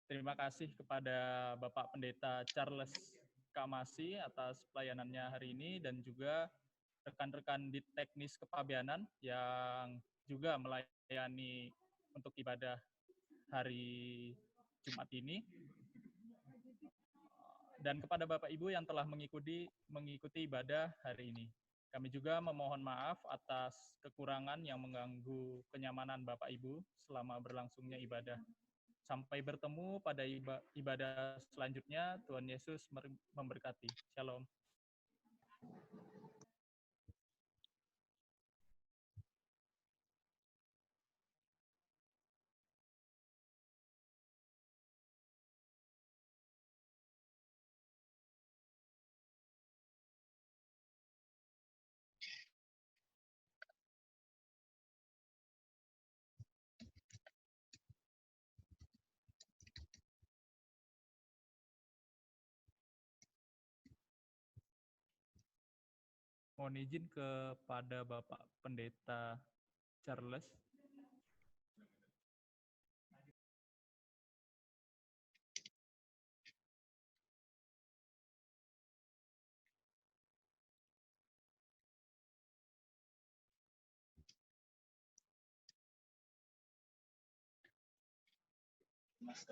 Terima kasih kepada Bapak Pendeta Charles Kamasi atas pelayanannya hari ini dan juga rekan-rekan di teknis kepabianan yang juga melayani untuk ibadah hari Jumat ini. Dan kepada Bapak Ibu yang telah mengikuti ibadah hari ini. Kami juga memohon maaf atas kekurangan yang mengganggu kenyamanan Bapak Ibu selama berlangsungnya ibadah. Sampai bertemu pada ibadah selanjutnya. Tuhan Yesus memberkati. Shalom. Mohon izin kepada Bapak Pendeta Charles. Mas